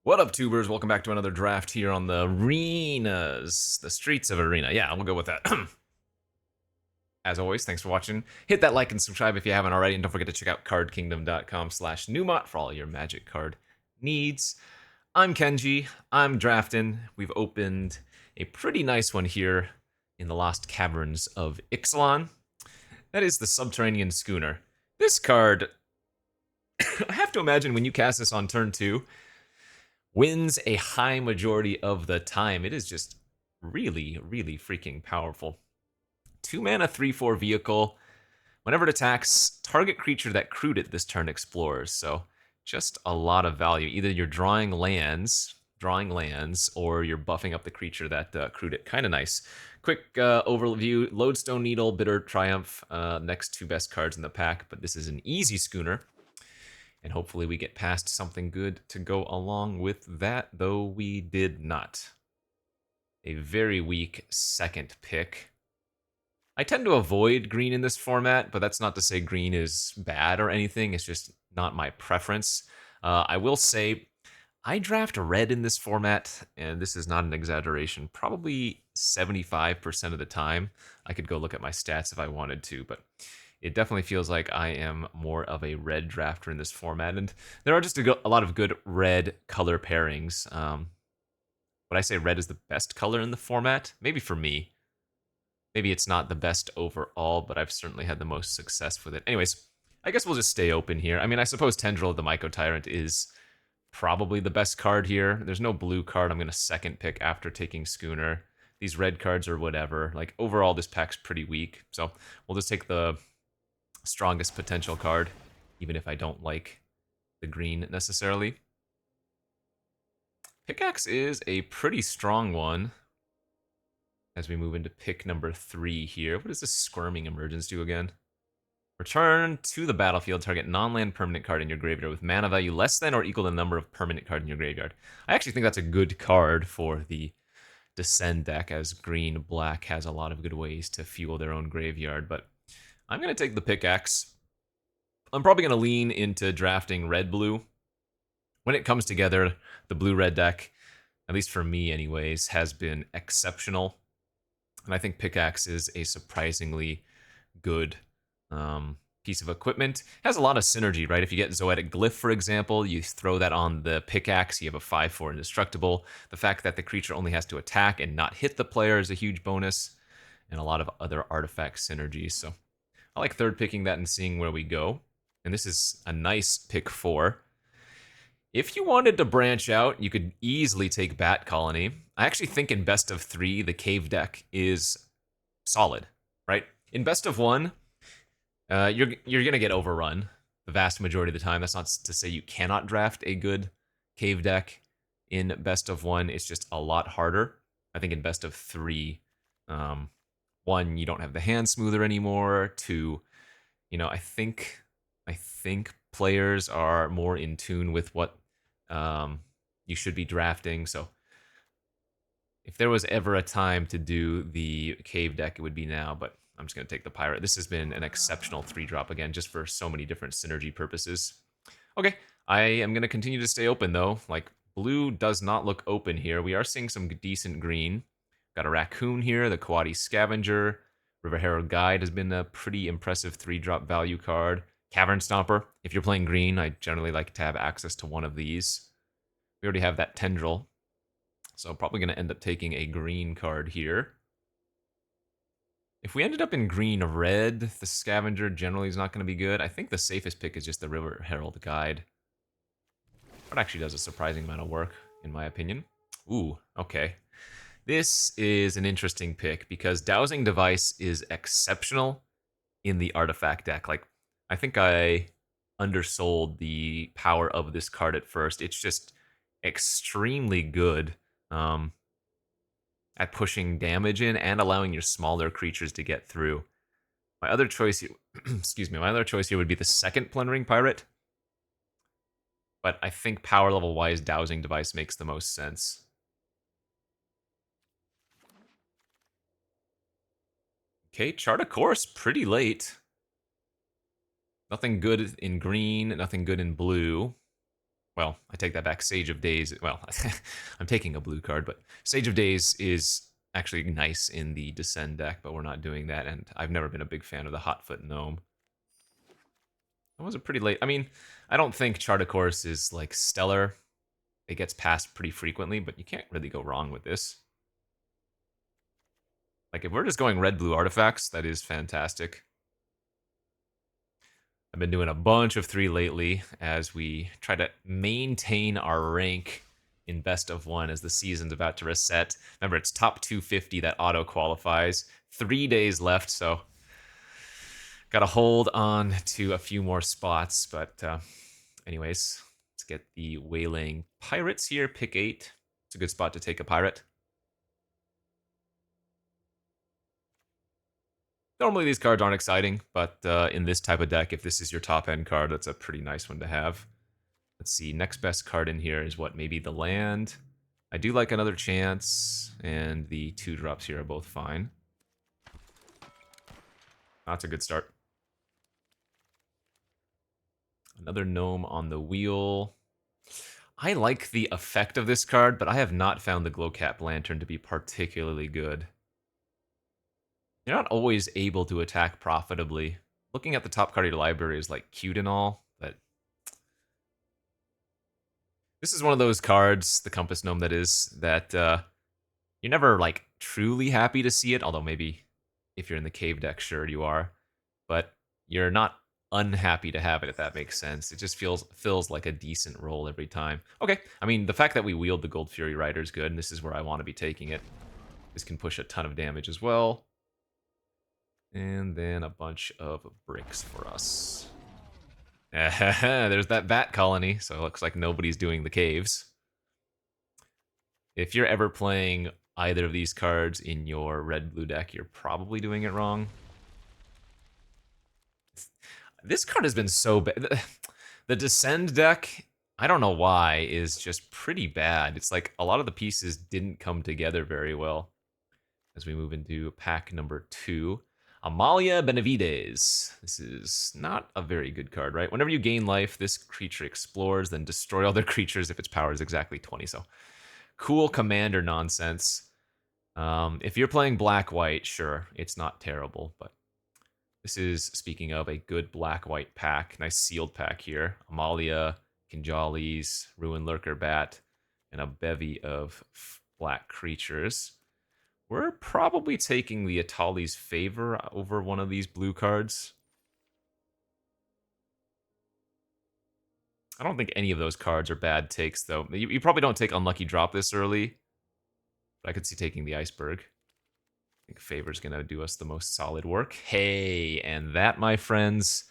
What up, tubers? Welcome back to another draft here on the arenas, the streets of Arena. Yeah, we'll go with that. As always, thanks for watching. Hit that like and subscribe if you haven't already, and don't forget to check out cardkingdom.com/numot for all your magic card needs. I'm Kenji. I'm drafting. We've opened a pretty nice one here in the Lost Caverns of Ixalan. That is the Subterranean Schooner. This card, I have to imagine when you cast this on turn 2, wins a high majority of the time. It is just really, really freaking powerful. 2 mana, 3/4 vehicle. Whenever it attacks, target creature that crewed it this turn explores. So just a lot of value. Either you're drawing lands, or you're buffing up the creature that crewed it. Kind of nice. Quick overview: Lodestone Needle, Bitter Triumph, next 2 best cards in the pack. But this is an easy schooner. And hopefully we get past something good to go along with that, though we did not. A very weak second pick. I tend to avoid green in this format, but that's not to say green is bad or anything. It's just not my preference. I will say I draft red in this format, and this is not an exaggeration, probably 75% of the time. I could go look at my stats if I wanted to, but it definitely feels like I am more of a red drafter in this format, and there are just a lot of good red color pairings. Would I say red is the best color in the format? Maybe for me. Maybe it's not the best overall, but I've certainly had the most success with it. Anyways, I guess we'll just stay open here. I mean, I suppose Tendril of the Myco Tyrant is probably the best card here. There's no blue card I'm going to second pick after taking Schooner. These red cards are whatever. Like, overall, this pack's pretty weak. So we'll just take the strongest potential card, even if I don't like the green necessarily. Pickaxe is a pretty strong one as we move into pick number 3 here. What does this Squirming Emergence do again? Return to the battlefield, target non-land permanent card in your graveyard with mana value less than or equal to the number of permanent cards in your graveyard. I actually think that's a good card for the Descend deck, as green-black has a lot of good ways to fuel their own graveyard, but I'm going to take the Pickaxe. I'm probably going to lean into drafting red-blue. When it comes together, the blue-red deck, at least for me anyways, has been exceptional. And I think Pickaxe is a surprisingly good piece of equipment. It has a lot of synergy, right? If you get Zoetic Glyph, for example, you throw that on the Pickaxe, you have a 5/4 indestructible. The fact that the creature only has to attack and not hit the player is a huge bonus, and a lot of other artifact synergies. So I like third picking that and seeing where we go. And this is a nice pick 4. If you wanted to branch out, you could easily take Bat Colony. I actually think in best of 3, the cave deck is solid, right? In best of 1, you're going to get overrun the vast majority of the time. That's not to say you cannot draft a good cave deck in best of 1. It's just a lot harder. I think in best of 3, 1, you don't have the hand smoother anymore. 2, I think players are more in tune with what you should be drafting. So if there was ever a time to do the cave deck, it would be now, but I'm just going to take the pirate. This has been an exceptional 3-drop again, just for so many different synergy purposes. Okay, I am going to continue to stay open, though. Like, blue does not look open here. We are seeing some decent green. Got a Raccoon here, the Kawadi Scavenger. River Herald Guide has been a pretty impressive 3-drop value card. Cavern Stomper. If you're playing green, I generally like to have access to one of these. We already have that Tendril, so I'm probably going to end up taking a green card here. If we ended up in green-red, the Scavenger generally is not going to be good. I think the safest pick is just the River Herald Guide. It actually does a surprising amount of work, in my opinion. Ooh, okay. This is an interesting pick because Dowsing Device is exceptional in the artifact deck. Like, I think I undersold the power of this card at first. It's just extremely good at pushing damage in and allowing your smaller creatures to get through. My other choice, my other choice here would be the second Plundering Pirate. But I think power level wise, Dowsing Device makes the most sense. Okay, Chart a Course pretty late. Nothing good in green, nothing good in blue. Well, I take that back. Sage of Days. Well, I'm taking a blue card, but Sage of Days is actually nice in the Descend deck, but we're not doing that, and I've never been a big fan of the Hotfoot Gnome. That was a pretty late. I mean, I don't think Chart a Course is like stellar. It gets passed pretty frequently, but you can't really go wrong with this. Like, if we're just going red-blue artifacts, that is fantastic. I've been doing a bunch of 3 lately as we try to maintain our rank in best of 1 as the season's about to reset. Remember, it's top 250 that auto-qualifies. 3 days left, so got to hold on to a few more spots. But anyways, let's get the Wailing Pirates here. Pick 8. It's a good spot to take a pirate. Normally these cards aren't exciting, but in this type of deck, if this is your top end card, that's a pretty nice one to have. Let's see, next best card in here is what, maybe the land? I do like Another Chance, and the 2-drops here are both fine. That's a good start. Another Gnome on the wheel. I like the effect of this card, but I have not found the Glowcap Lantern to be particularly good. You're not always able to attack profitably. Looking at the top card of your library is like cute and all, but this is one of those cards, the Compass Gnome that is, that you're never like truly happy to see it, although maybe if you're in the cave deck, sure you are, but you're not unhappy to have it, if that makes sense. It just feels like a decent roll every time. Okay, I mean, the fact that we wield the Gold Fury Rider is good, and this is where I want to be taking it. This can push a ton of damage as well. And then a bunch of bricks for us. There's that bat colony, so it looks like nobody's doing the caves. If you're ever playing either of these cards in your red-blue deck, you're probably doing it wrong. This card has been so bad. The Descend deck, I don't know why, is just pretty bad. It's like a lot of the pieces didn't come together very well. As we move into pack number 2. Amalia Benavides. This is not a very good card, right? Whenever you gain life, this creature explores, then destroy all their creatures if its power is exactly 20. So, cool commander nonsense. If you're playing black-white, sure, it's not terrible, but this is, speaking of, a good black-white pack. Nice sealed pack here. Amalia, Kinjalis, Ruin Lurker Bat, and a bevy of black creatures. We're probably taking the Atali's Favor over one of these blue cards. I don't think any of those cards are bad takes, though. You probably don't take Unlucky Drop this early, but I could see taking the Iceberg. I think Favor's going to do us the most solid work. Hey, and that, my friends,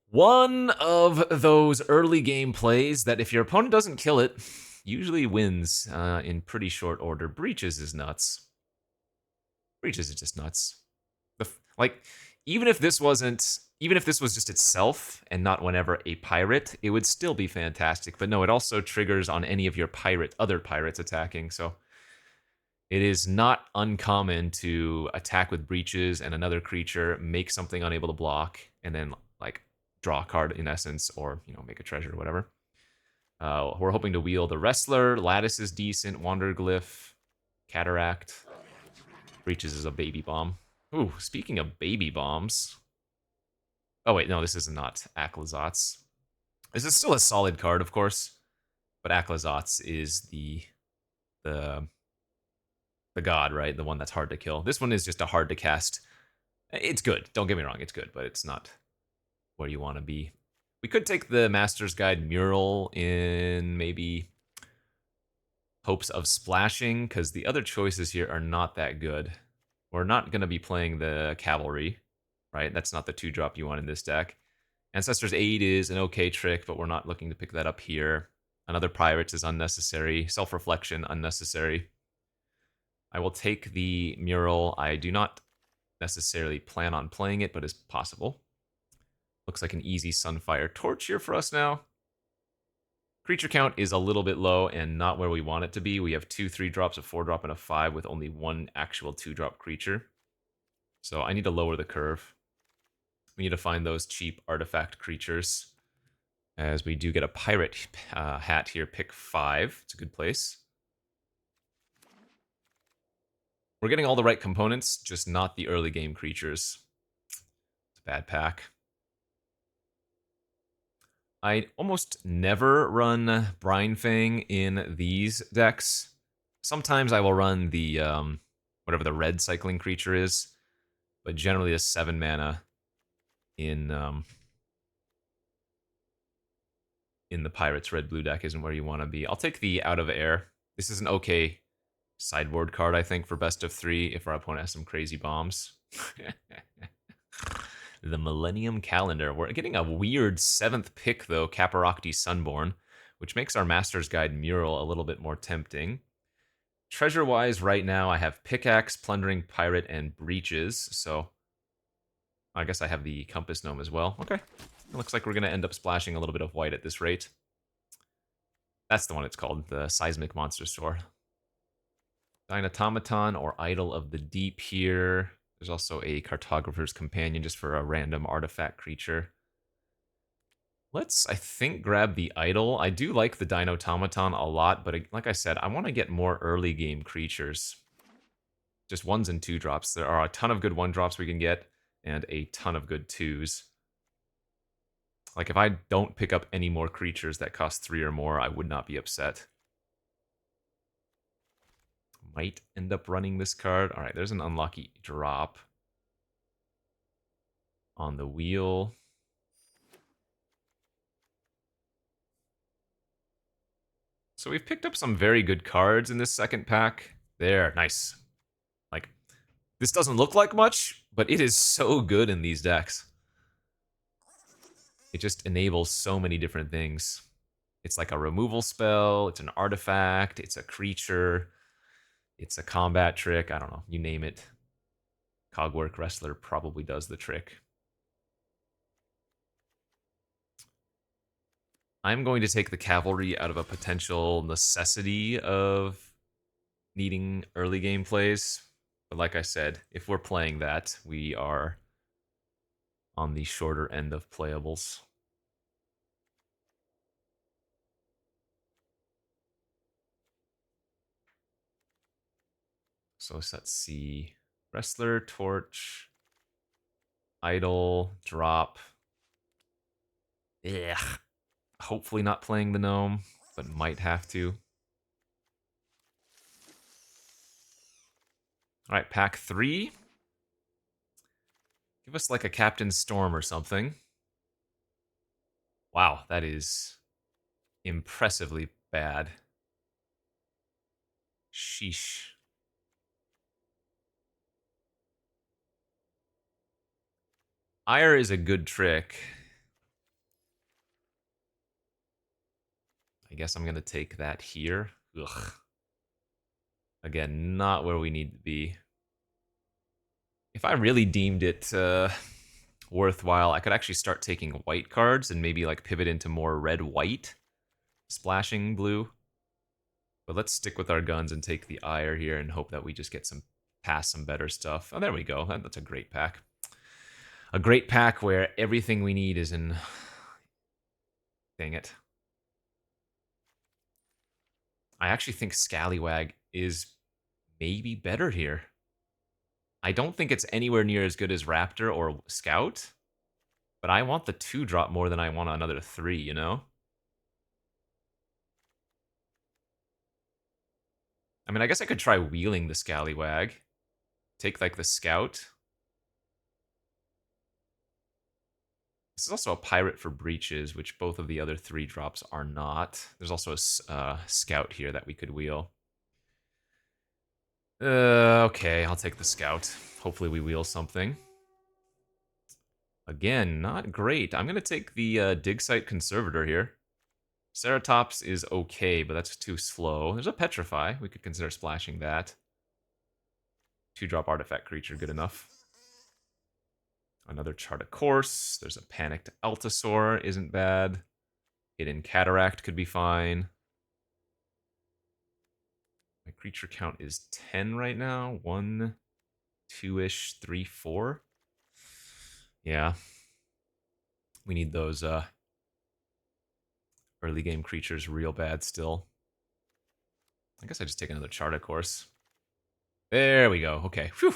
one of those early game plays that if your opponent doesn't kill it, usually wins in pretty short order. Breaches is nuts. Breaches is just nuts. Like, even if this was just itself and not whenever a pirate, it would still be fantastic. But no, it also triggers on any of your other pirates attacking. So it is not uncommon to attack with breaches and another creature, make something unable to block, and then like draw a card in essence, or make a treasure or whatever. We're hoping to wield the Wrestler. Lattice is decent. Wanderglyph, Cataract. Breaches is a baby bomb. Ooh, speaking of baby bombs. Oh wait, no, this is not Aclazotz. This is still a solid card, of course, but Aclazotz is the god, right? The one that's hard to kill. This one is just a hard to cast. It's good. Don't get me wrong, it's good, but it's not where you want to be. We could take the Master's Guide Mural in maybe hopes of splashing, because the other choices here are not that good. We're not going to be playing the Cavalry, right? That's not the 2-drop you want in this deck. Ancestor's Aid is an okay trick, but we're not looking to pick that up here. Another Pirates is unnecessary. Self-Reflection, unnecessary. I will take the Mural. I do not necessarily plan on playing it, but it's possible. Looks like an easy Sunfire Torch here for us now. Creature count is a little bit low and not where we want it to be. We have 2 3-drops, a 4-drop, and a 5 with only 1 actual 2-drop creature. So I need to lower the curve. We need to find those cheap artifact creatures. As we do get a pirate hat here, pick 5. It's a good place. We're getting all the right components, just not the early game creatures. It's a bad pack. I almost never run Brine Fang in these decks. Sometimes I will run the whatever the red cycling creature is, but generally a 7 mana in the Pirates red-blue deck isn't where you want to be. I'll take the Out of Air. This is an okay sideboard card, I think, for best of 3 if our opponent has some crazy bombs. The Millennium Calendar. We're getting a weird 7th pick, though, Caparocti Sunborn, which makes our Master's Guide mural a little bit more tempting. Treasure-wise, right now, I have Pickaxe, Plundering Pirate, and Breaches, so I guess I have the Compass Gnome as well. Okay. It looks like we're going to end up splashing a little bit of white at this rate. That's the one it's called, the Seismic Monster Store. Dynatomaton or Idol of the Deep here. There's also a Cartographer's Companion just for a random artifact creature. Let's, I think, grab the Idol. I do like the Dynatomaton a lot, but like I said, I want to get more early game creatures. Just 1s and 2 drops. There are a ton of good 1 drops we can get, and a ton of good 2s. Like, if I don't pick up any more creatures that cost 3 or more, I would not be upset. Might end up running this card. All right, there's an unlucky drop on the wheel. So we've picked up some very good cards in this second pack. There, nice. Like, this doesn't look like much, but it is so good in these decks. It just enables so many different things. It's like a removal spell, it's an artifact, it's a creature, it's a combat trick, I don't know, you name it. Cogwork Wrestler probably does the trick. I'm going to take the Cavalry out of a potential necessity of needing early game plays. But like I said, if we're playing that, we are on the shorter end of playables. So let's see. Wrestler, Torch, Idol, Drop. Ugh. Hopefully not playing the Gnome, but might have to. All right, pack 3. Give us like a Captain Storm or something. Wow, that is impressively bad. Sheesh. Ire is a good trick. I guess I'm going to take that here. Ugh. Again, not where we need to be. If I really deemed it worthwhile, I could actually start taking white cards and maybe like pivot into more red-white, splashing blue. But let's stick with our guns and take the Ire here and hope that we just get past some better stuff. Oh, there we go. That's a great pack. A great pack where everything we need is in... Dang it. I actually think Scallywag is maybe better here. I don't think it's anywhere near as good as Raptor or Scout, but I want the 2-drop more than I want another 3, you know? I mean, I guess I could try wheeling the Scallywag. Take, like, the Scout. This is also a Pirate for Breaches, which both of the other 3-drops are not. There's also a Scout here that we could wheel. Okay, I'll take the Scout. Hopefully we wheel something. Again, not great. I'm going to take the Dig Site Conservator here. Ceratops is okay, but that's too slow. There's a Petrify. We could consider splashing that. 2-drop artifact creature, good enough. Another Chart a Course. There's a Panicked Altasaur, isn't bad. Hidden Cataract could be fine. My creature count is 10 right now. 1, 2-ish, 3, 4. Yeah. We need those Early game creatures real bad still. I guess I just take another Charta course. There we go. Okay. Phew.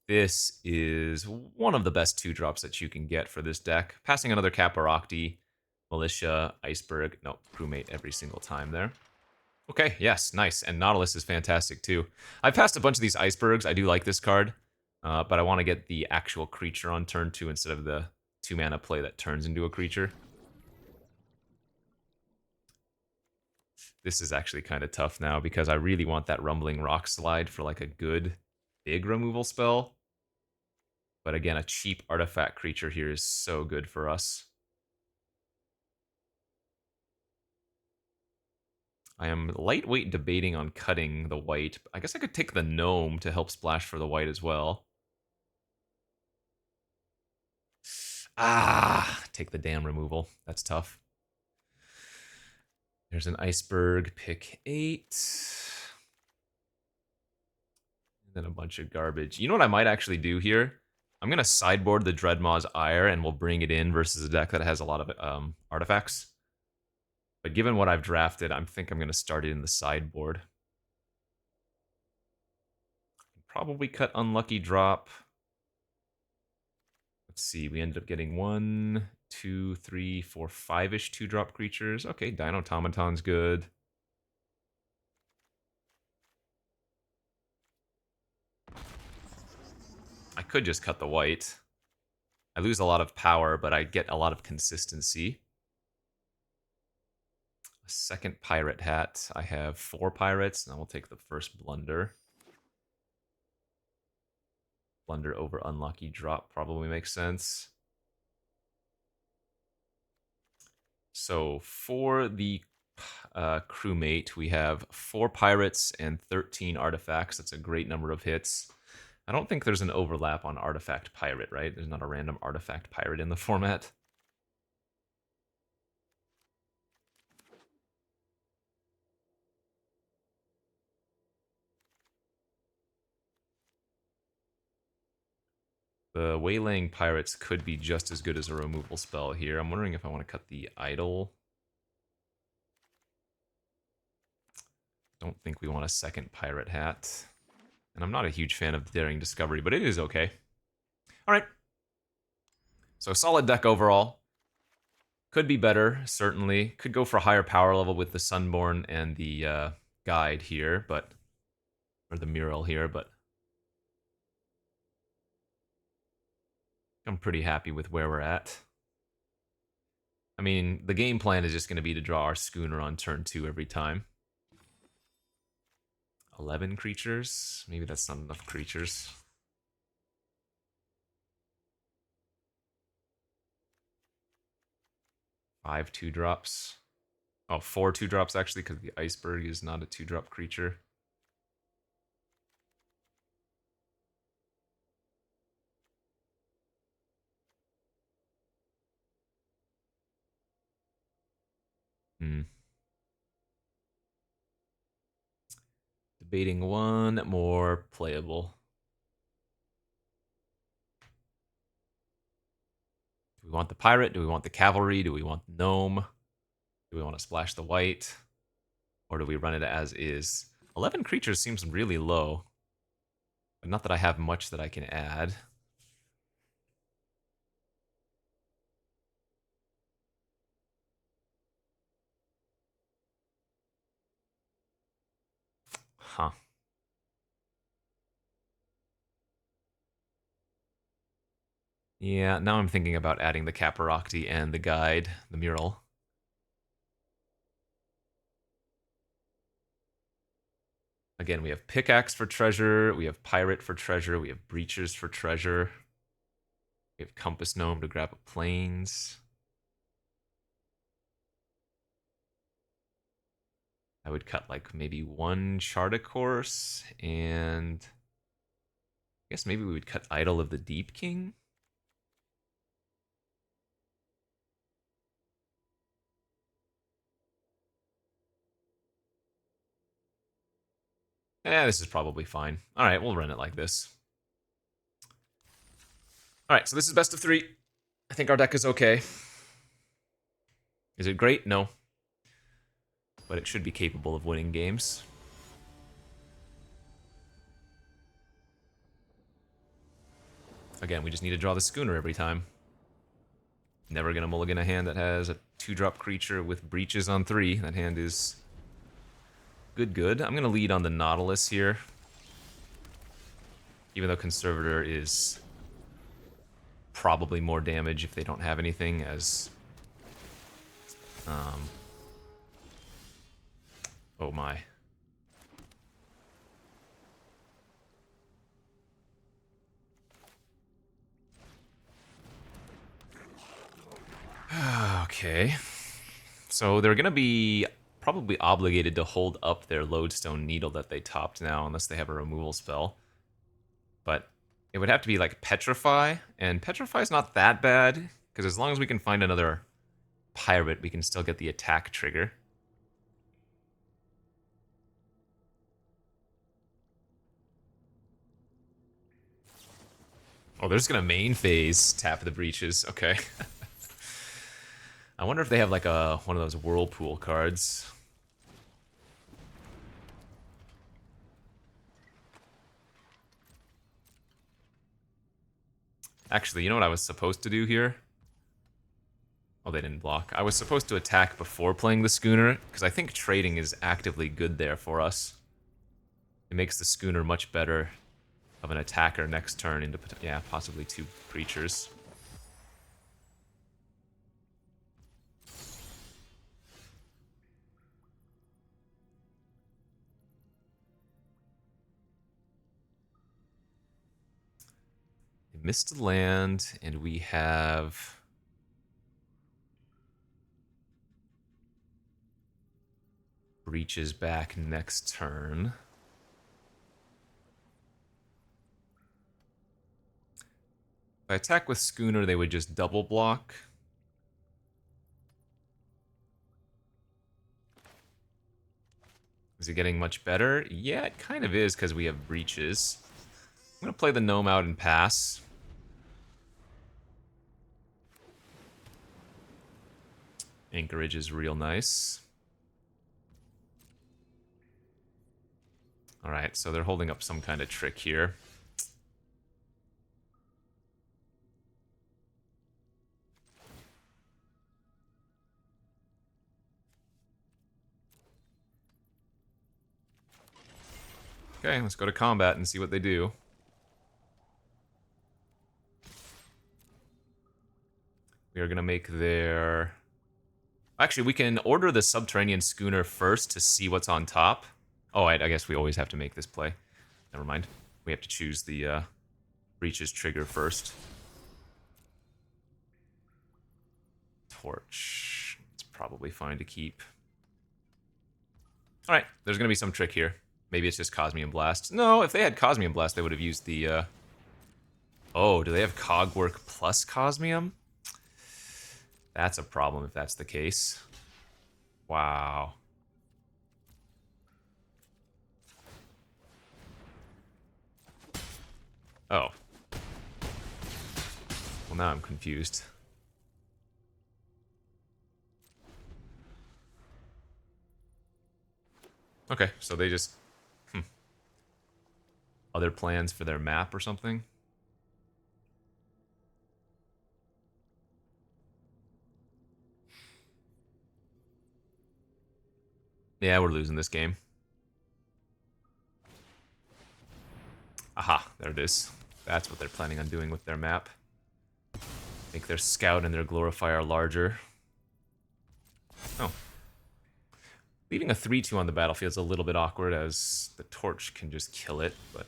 This is one of the best 2-drops that you can get for this deck. Passing another Caparocti, Militia, Iceberg. No, crewmate every single time there. Okay, yes, nice. And Nautilus is fantastic too. I've passed a bunch of these Icebergs. I do like this card, but I want to get the actual creature on turn 2 instead of the 2-mana play that turns into a creature. This is actually kind of tough now because I really want that Rumbling Rock Slide for like a good big removal spell. But again, a cheap artifact creature here is so good for us. I am lightweight debating on cutting the white. I guess I could take the gnome to help splash for the white as well. Ah, take the damn removal. That's tough. There's an iceberg, pick 8. And then a bunch of garbage. You know what I might actually do here? I'm going to sideboard the Dreadmaw's Ire and we'll bring it in versus a deck that has a lot of artifacts. But given what I've drafted, I think I'm going to start it in the sideboard. Probably cut Unlucky Drop. Let's see, we ended up getting 1, 2, 3, 4, 5-ish 2-drop creatures. Okay, Dino-Automaton's good. I could just cut the white. I lose a lot of power, but I get a lot of consistency. A second pirate hat. I have 4 pirates, and I will take the first blunder. Blunder over Unlucky Drop probably makes sense. So for the crewmate, we have 4 pirates and 13 artifacts. That's a great number of hits. I don't think there's an overlap on artifact pirate, right? There's not a random artifact pirate in the format. The Waylaying Pirates could be just as good as a removal spell here. I'm wondering if I want to cut the Idol. Don't think we want a second Pirate Hat. And I'm not a huge fan of Daring Discovery, but it is okay. Alright. So solid deck overall. Could be better, certainly. Could go for a higher power level with the Sunborn and the Guide here, but... or the Mural here, but... I'm pretty happy with where we're at. I mean, the game plan is just going to be to draw our Schooner on turn 2 every time. 11 creatures? Maybe that's not enough creatures. Five 2-drops. Oh, 4 2-drops actually, because the Iceberg is not a 2-drop creature. Debating one more playable. Do we want the pirate? Do we want the cavalry? Do we want the gnome? Do we want to splash the white? Or do we run it as is? 11 creatures seems really low. But not that I have much that I can add. Huh. Yeah, now I'm thinking about adding the Caparocti and the guide, the mural. Again, we have Pickaxe for treasure, we have Pirate for treasure, we have Breachers for treasure. We have Compass Gnome to grab a Plains. I would cut like maybe 1 Charta course, and I guess maybe we would cut Idol of the Deep King. This is probably fine. All right, we'll run it like this. All right, so this is best of 3. I think our deck is okay. Is it great? No. but it should be capable of winning games. Again, we just need to draw the Schooner every time. Never gonna mulligan a hand that has a 2-drop creature with breaches on 3. That hand is good. I'm gonna lead on the Nautilus here. Even though Conservator is probably more damage if they don't have anything, as... oh my. Okay. So they're going to be probably obligated to hold up their Lodestone Needle that they topped now, unless they have a removal spell. But it would have to be like Petrify, and Petrify's not that bad, because as long as we can find another Pirate, we can still get the attack trigger. Oh, they're just going to main phase tap the breaches. Okay. I wonder if they have like one of those Whirlpool cards. Actually, you know what I was supposed to do here? Oh, they didn't block. I was supposed to attack before playing the Schooner, because I think trading is actively good there for us. It makes the Schooner much better of an attacker next turn into, yeah, possibly 2 creatures. We missed a land, and we have... breaches back next turn. If I attack with Schooner, they would just double block. Is it getting much better? Yeah, it kind of is, because we have breaches. I'm going to play the Gnome out and pass. Anchorage is real nice. Alright, so they're holding up some kind of trick here. Okay, let's go to combat and see what they do. We are going to make their... Actually, we can order the Subterranean Schooner first to see what's on top. Oh, I guess we always have to make this play. Never mind. We have to choose the Breaches trigger first. Torch. It's probably fine to keep. Alright, there's going to be some trick here. Maybe it's just Cosmium Blast. No, if they had Cosmium Blast, they would have used the... Oh, do they have Cogwork plus Cosmium? That's a problem if that's the case. Wow. Oh. Well, now I'm confused. Okay, so they just... Other plans for their map or something? Yeah, we're losing this game. Aha, there it is. That's what they're planning on doing with their map. Make their Scout and their Glorifier larger. Oh. Leaving a 3-2 on the battlefield is a little bit awkward, as the Torch can just kill it, but...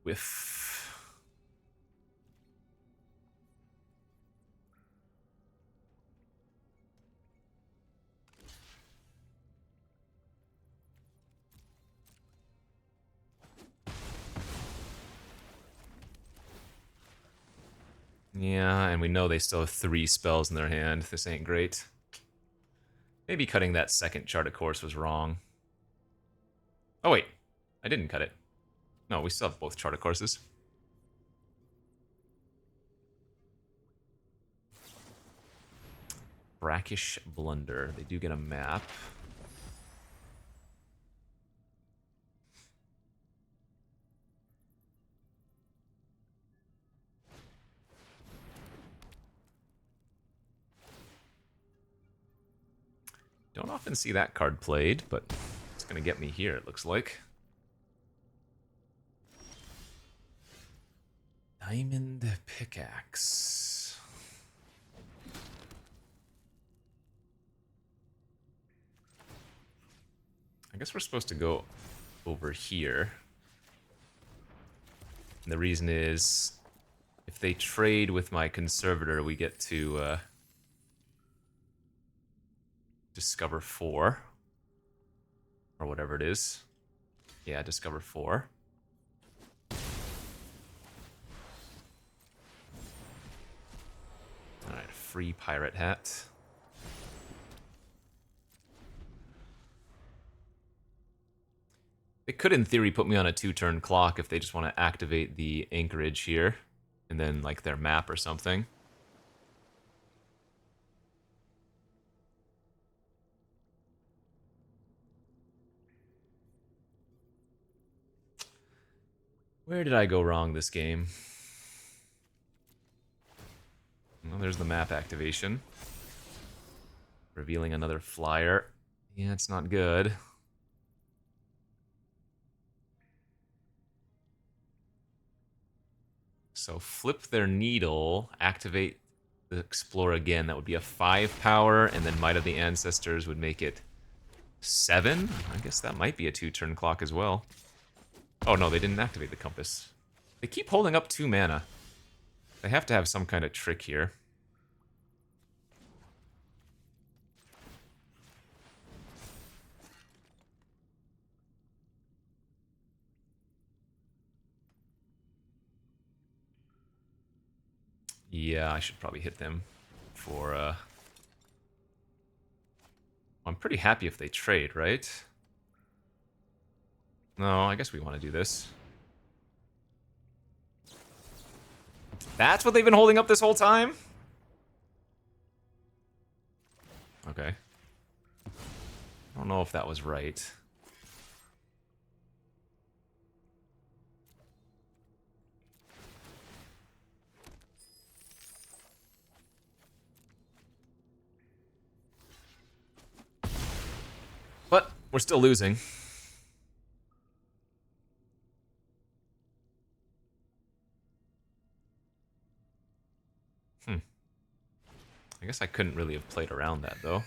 Whiff. Yeah, and we know they still have 3 spells in their hand. This ain't great. Maybe cutting that second chart of course was wrong. Oh wait, I didn't cut it. No, we still have both chart of courses. Brackish Blunder. They do get a map. Don't often see that card played, but it's going to get me here, it looks like. Diamond Pickaxe. I guess we're supposed to go over here. And the reason is, if they trade with my Conservator, we get to discover 4. Or whatever it is. Yeah, discover 4. Alright, free pirate hat. It could, in theory, put me on a 2-turn clock if they just want to activate the anchorage here. And then, like, their map or something. Where did I go wrong this game? Well, there's the map activation. Revealing another flyer. Yeah, it's not good. So flip their needle, activate the explore again. That would be a 5 power, and then Might of the Ancestors would make it 7. I guess that might be a 2-turn clock as well. Oh no, they didn't activate the compass. They keep holding up 2 mana. They have to have some kind of trick here. Yeah, I should probably hit them for, I'm pretty happy if they trade, right? No, I guess we want to do this. That's what they've been holding up this whole time? Okay. I don't know if that was right. But we're still losing. I guess I couldn't really have played around that, though.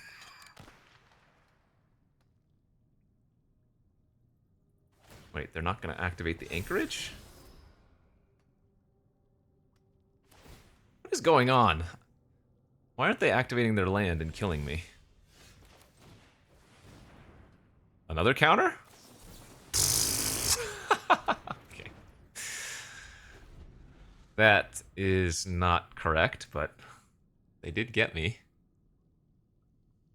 Wait, they're not going to activate the anchorage? What is going on? Why aren't they activating their land and killing me? Another counter? Okay. That is not correct, but they did get me.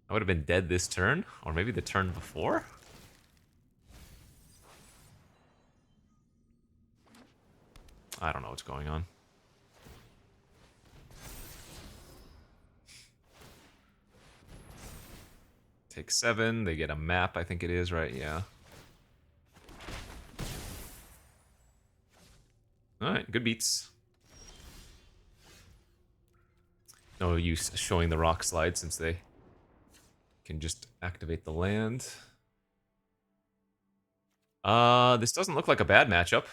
I would have been dead this turn, or maybe the turn before? I don't know what's going on. Take 7, they get a map, I think it is, right? Yeah. Alright, good beats. No use showing the rock slide since they can just activate the land. This doesn't look like a bad matchup.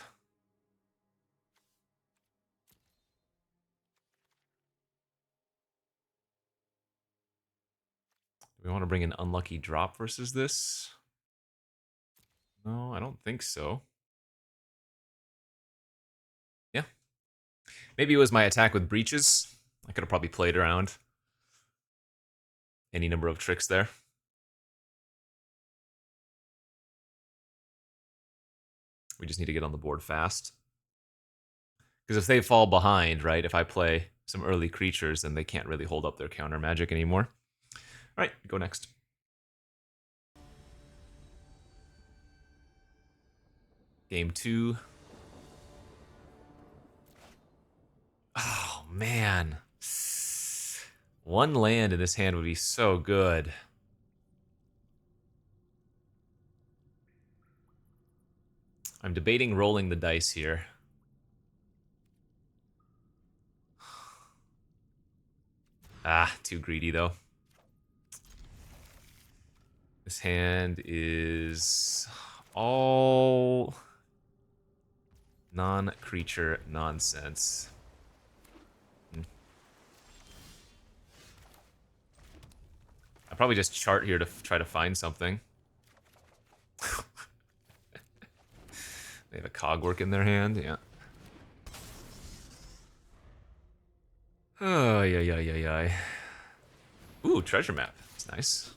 Do we want to bring an unlucky drop versus this? No, I don't think so. Yeah. Maybe it was my attack with breaches. I could have probably played around any number of tricks there. We just need to get on the board fast. Because if they fall behind, right, if I play some early creatures, then they can't really hold up their counter magic anymore. All right, go next. Game 2. Oh, man. One land in this hand would be so good. I'm debating rolling the dice here. Ah, too greedy, though. This hand is all non-creature nonsense. I'll probably just chart here to try to find something. They have a cogwork in their hand, yeah. Oh, yeah. Ooh, treasure map. It's nice.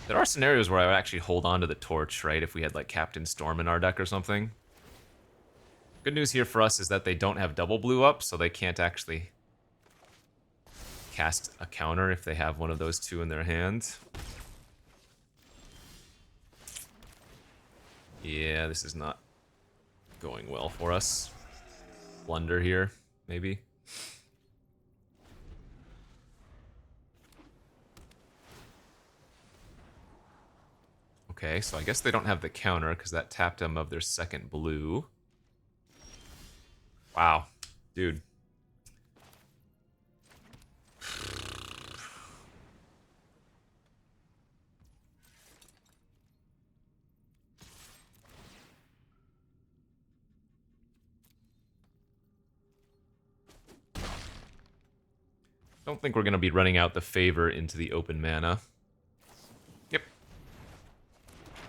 There are scenarios where I would actually hold on to the torch, right? If we had like Captain Storm in our deck or something. Good news here for us is that they don't have double blue up, so they can't actually cast a counter if they have one of those two in their hand. Yeah, this is not going well for us. Blunder here, maybe. Okay, so I guess they don't have the counter because that tapped them of their second blue. Wow, dude. Don't think we're going to be running out the favor into the open mana. Yep.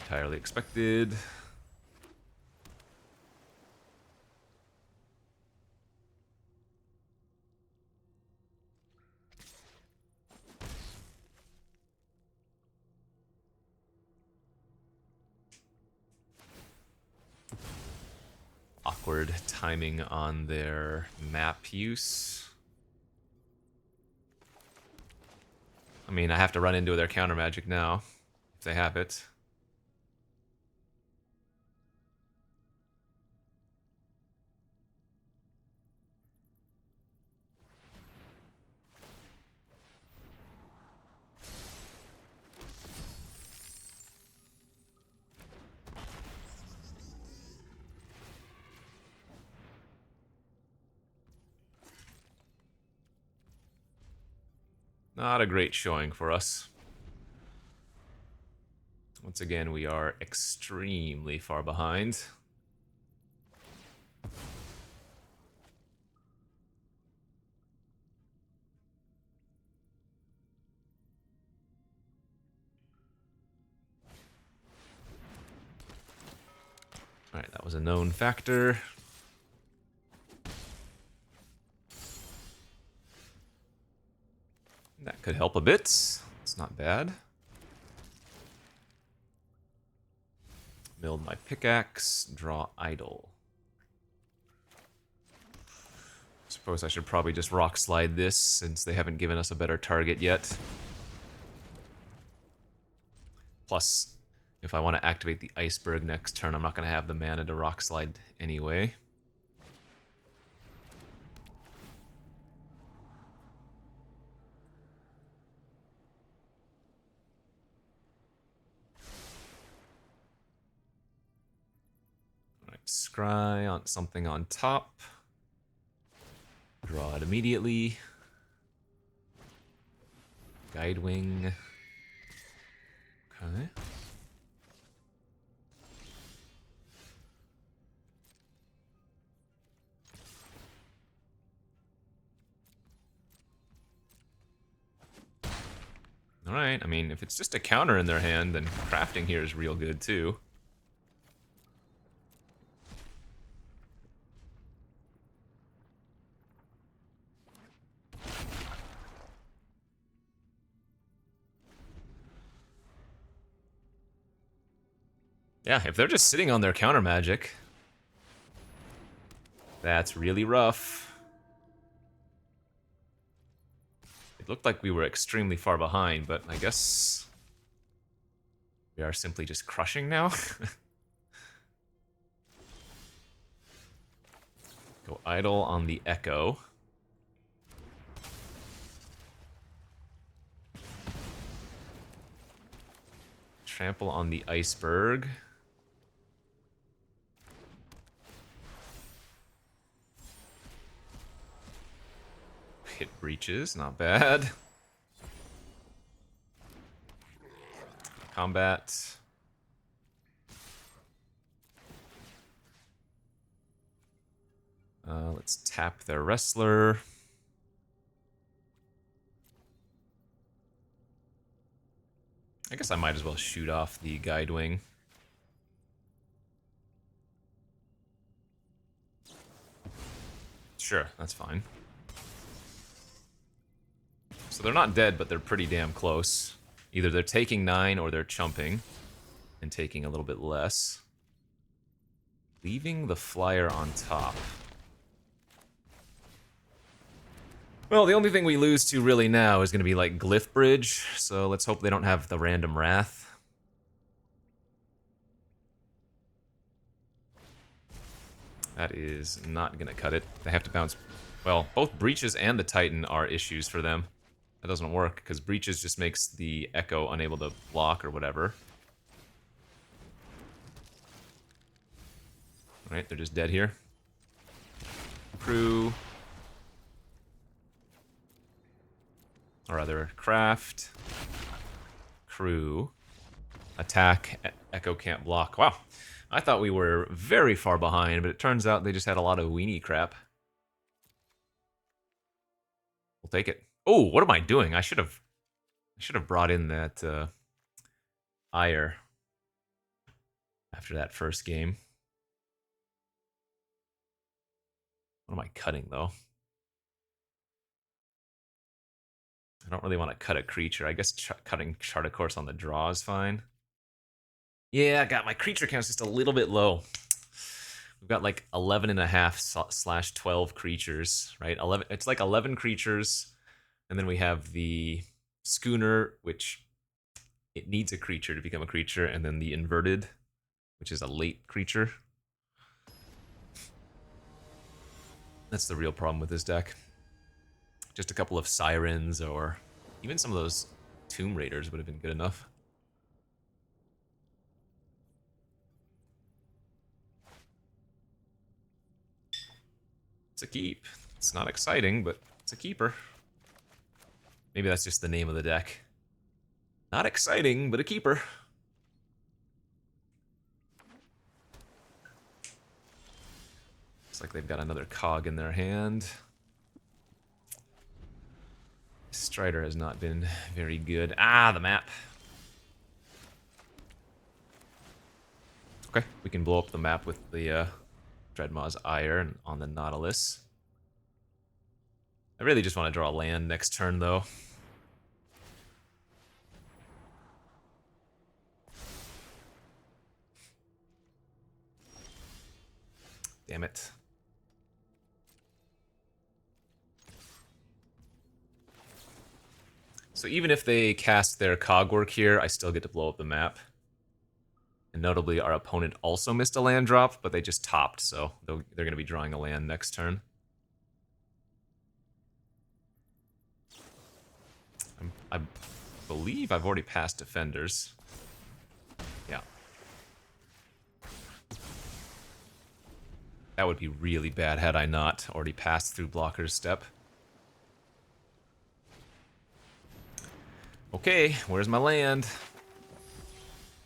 Entirely expected. Awkward timing on their map use. I mean, I have to run into their counter magic now, if they have it. Not a great showing for us. Once again, we are extremely far behind. Alright, that was a known factor. That could help a bit. It's not bad. Build my pickaxe, draw idle. Suppose I should probably just rock slide this since they haven't given us a better target yet. Plus, if I want to activate the iceberg next turn, I'm not going to have the mana to rock slide anyway. Alright, scry on something on top. Draw it immediately. Guidewing. Okay. Alright, I mean, if it's just a counter in their hand, then crafting here is real good too. Yeah, if they're just sitting on their counter magic, that's really rough. It looked like we were extremely far behind, but I guess we are simply just crushing now. Go idle on the Echo. Trample on the Iceberg. Hit breaches, not bad. Combat. Let's tap their wrestler. I guess I might as well shoot off the Guide Wing. Sure, that's fine. So they're not dead, but they're pretty damn close. Either they're taking 9 or they're chumping and taking a little bit less. Leaving the flyer on top. Well, the only thing we lose to really now is going to be like Glyph Bridge, so let's hope they don't have the random Wrath. That is not going to cut it. They have to bounce. Well, both Breaches and the Titan are issues for them. That doesn't work, because Breaches just makes the Echo unable to block or whatever. Alright, they're just dead here. Crew. Or rather, Craft. Crew. Attack. Echo can't block. Wow. I thought we were very far behind, but it turns out they just had a lot of weenie crap. We'll take it. Oh, what am I doing? I should have brought in that Ire after that first game. What am I cutting, though? I don't really want to cut a creature. I guess cutting Chart a Course on the draw is fine. Yeah, I got my creature count's just a little bit low. We've got like 11.5 / 12 creatures, right? 11. It's like 11 creatures, and then we have the Schooner, which it needs a creature to become a creature, and then the Inverted, which is a late creature. That's the real problem with this deck. Just a couple of Sirens, or even some of those Tomb Raiders would have been good enough. It's a keep. It's not exciting, but it's a keeper. Maybe that's just the name of the deck. Not exciting, but a keeper. Looks like they've got another cog in their hand. Strider has not been very good. Ah, the map. Okay, we can blow up the map with the Dreadmaw's Ire on the Nautilus. I really just want to draw a land next turn, though. Damn it. So even if they cast their Cogwork here, I still get to blow up the map. And notably, our opponent also missed a land drop, but they just topped, so they're going to be drawing a land next turn. I believe I've already passed Defenders. Yeah. That would be really bad had I not already passed through Blocker's step. Okay, where's my land?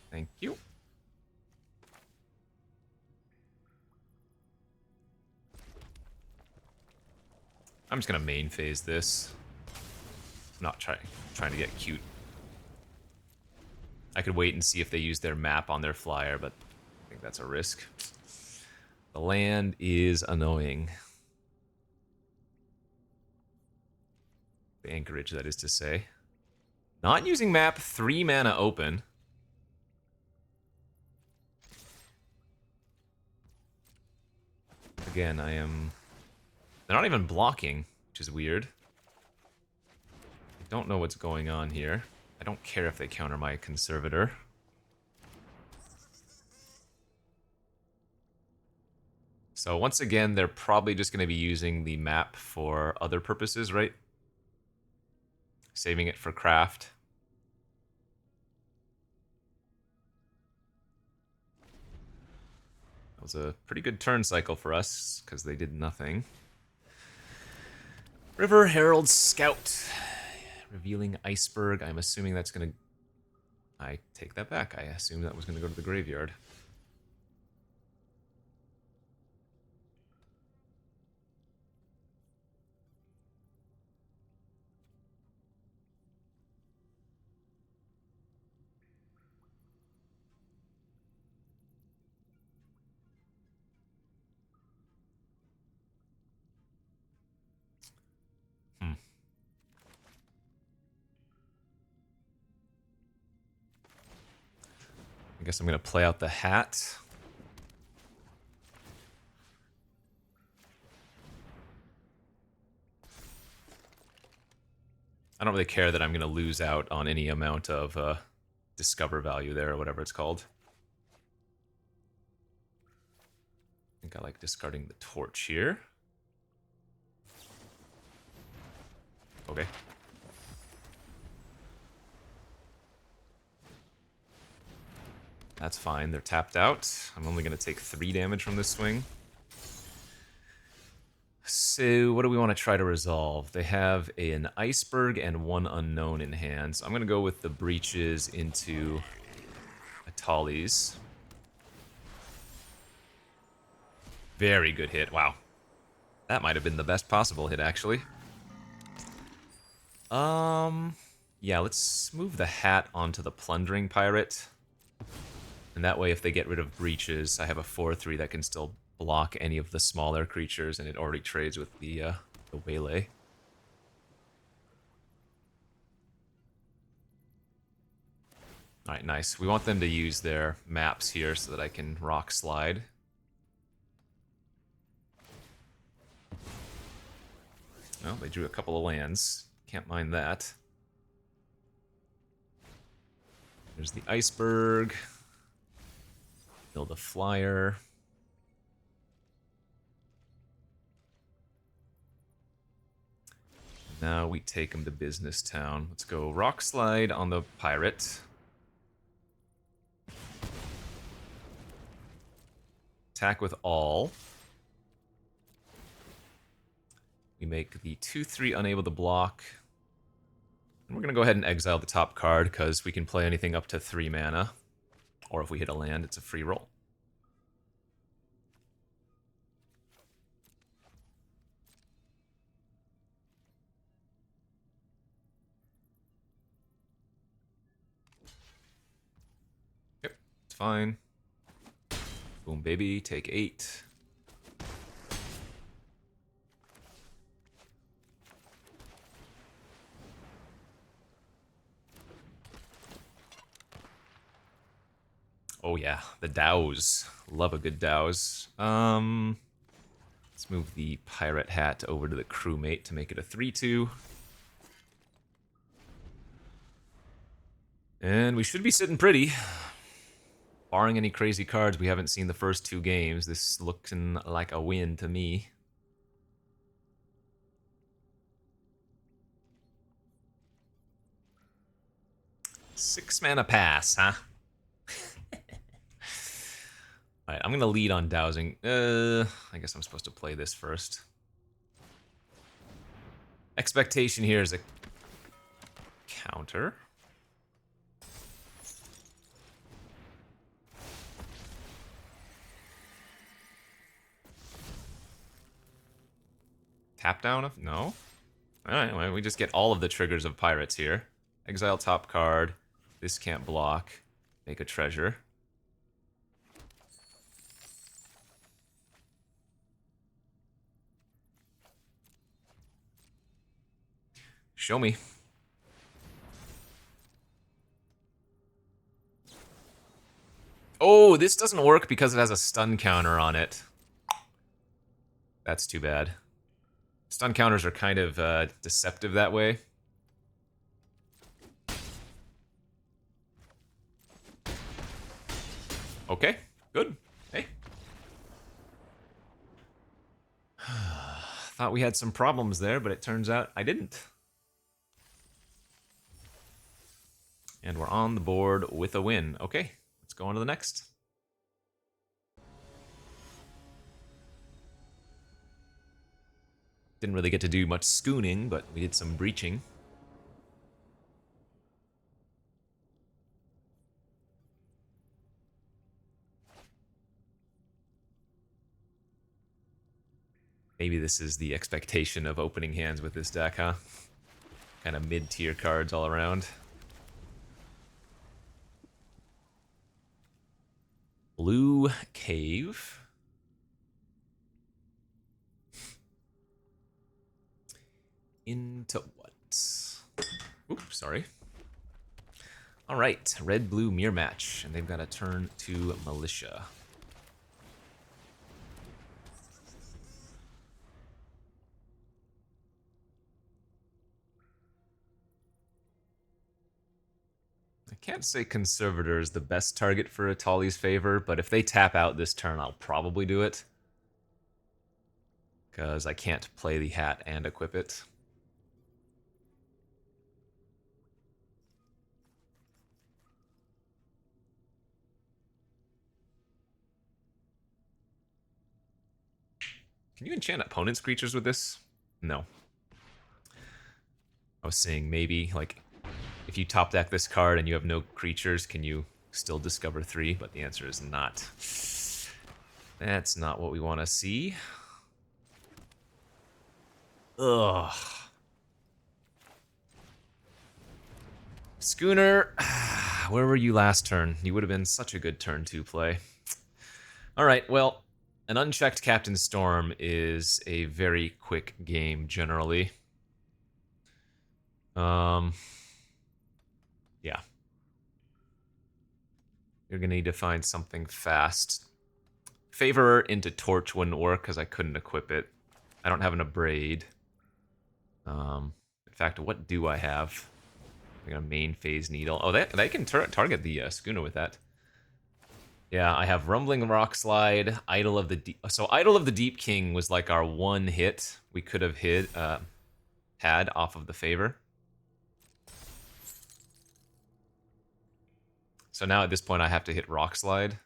Thank you. I'm just gonna main phase this. I'm not trying to get cute. I could wait and see if they use their map on their flyer, but I think that's a risk. The land is annoying. The anchorage, that is to say. Not using map, 3 mana open. Again, they're not even blocking, which is weird. I don't know what's going on here. I don't care if they counter my Conservator. So once again, they're probably just going to be using the map for other purposes, right? Saving it for craft. That was a pretty good turn cycle for us, because they did nothing. River Herald Scout. Revealing Iceberg. I'm assuming that's going to... I take that back. I assumed that was going to go to the graveyard. I guess I'm going to play out the hat. I don't really care that I'm going to lose out on any amount of discover value there, or whatever it's called. I think I like discarding the torch here. Okay. That's fine, they're tapped out. I'm only going to take 3 damage from this swing. So, what do we want to try to resolve? They have an Iceberg and 1 unknown in hand. So I'm going to go with the breaches into Atali's. Very good hit. Wow. That might have been the best possible hit, actually. Yeah, let's move the hat onto the Plundering Pirate. And that way, if they get rid of breaches, I have a 4/3 that can still block any of the smaller creatures, and it already trades with the waylay. Alright, nice. We want them to use their maps here so that I can rock slide. Well, they drew a couple of lands. Can't mind that. There's the Iceberg. Build a flyer. Now we take him to Business Town. Let's go Rock Slide on the Pirate. Attack with all. We make the 2/3 unable to block. And we're going to go ahead and exile the top card, because we can play anything up to 3 mana. Or if we hit a land, it's a free roll. Yep, it's fine. Boom, baby, take 8. Oh yeah, the Dows. Love a good Dows. Let's move the Pirate Hat over to the Crewmate to make it a 3/2. And we should be sitting pretty. Barring any crazy cards we haven't seen the first 2 games, this looking like a win to me. Six mana pass, huh? Alright, I'm gonna lead on dowsing. I guess I'm supposed to play this first. Expectation here is a counter. Tap down? No? Alright, well, we just get all of the triggers of pirates here. Exile top card. This can't block. Make a treasure. Show me. Oh, this doesn't work because it has a stun counter on it. That's too bad. Stun counters are kind of deceptive that way. Okay, good. Hey. Thought we had some problems there, but it turns out I didn't. And we're on the board with a win. Okay, let's go on to the next. Didn't really get to do much schooning, but we did some breaching. Maybe this is the expectation of opening hands with this deck, huh? Kind of mid-tier cards all around. Blue Cave. Into what? Oops, sorry. All right, red-blue mirror match, and they've got a turn to Militia. I can't say Conservator is the best target for Atali's favor, but if they tap out this turn, I'll probably do it. Because I can't play the hat and equip it. Can you enchant opponent's creatures with this? No. I was saying maybe, like, if you top deck this card and you have no creatures, can you still discover 3? But the answer is not. That's not what we want to see. Ugh. Schooner, where were you last turn? You would have been such a good turn 2 play. Alright, well, an unchecked Captain Storm is a very quick game, generally. Yeah. You're gonna need to find something fast. Favor into Torch wouldn't work because I couldn't equip it. I don't have an Abrade. In fact, what do I have? I got a main phase needle. Oh, they can target the Schooner with that. Yeah, I have Rumbling Rock Slide, Idol of the Deep. So Idol of the Deep King was like our one hit we could have had off of the favor. So now at this point I have to hit Rock Slide.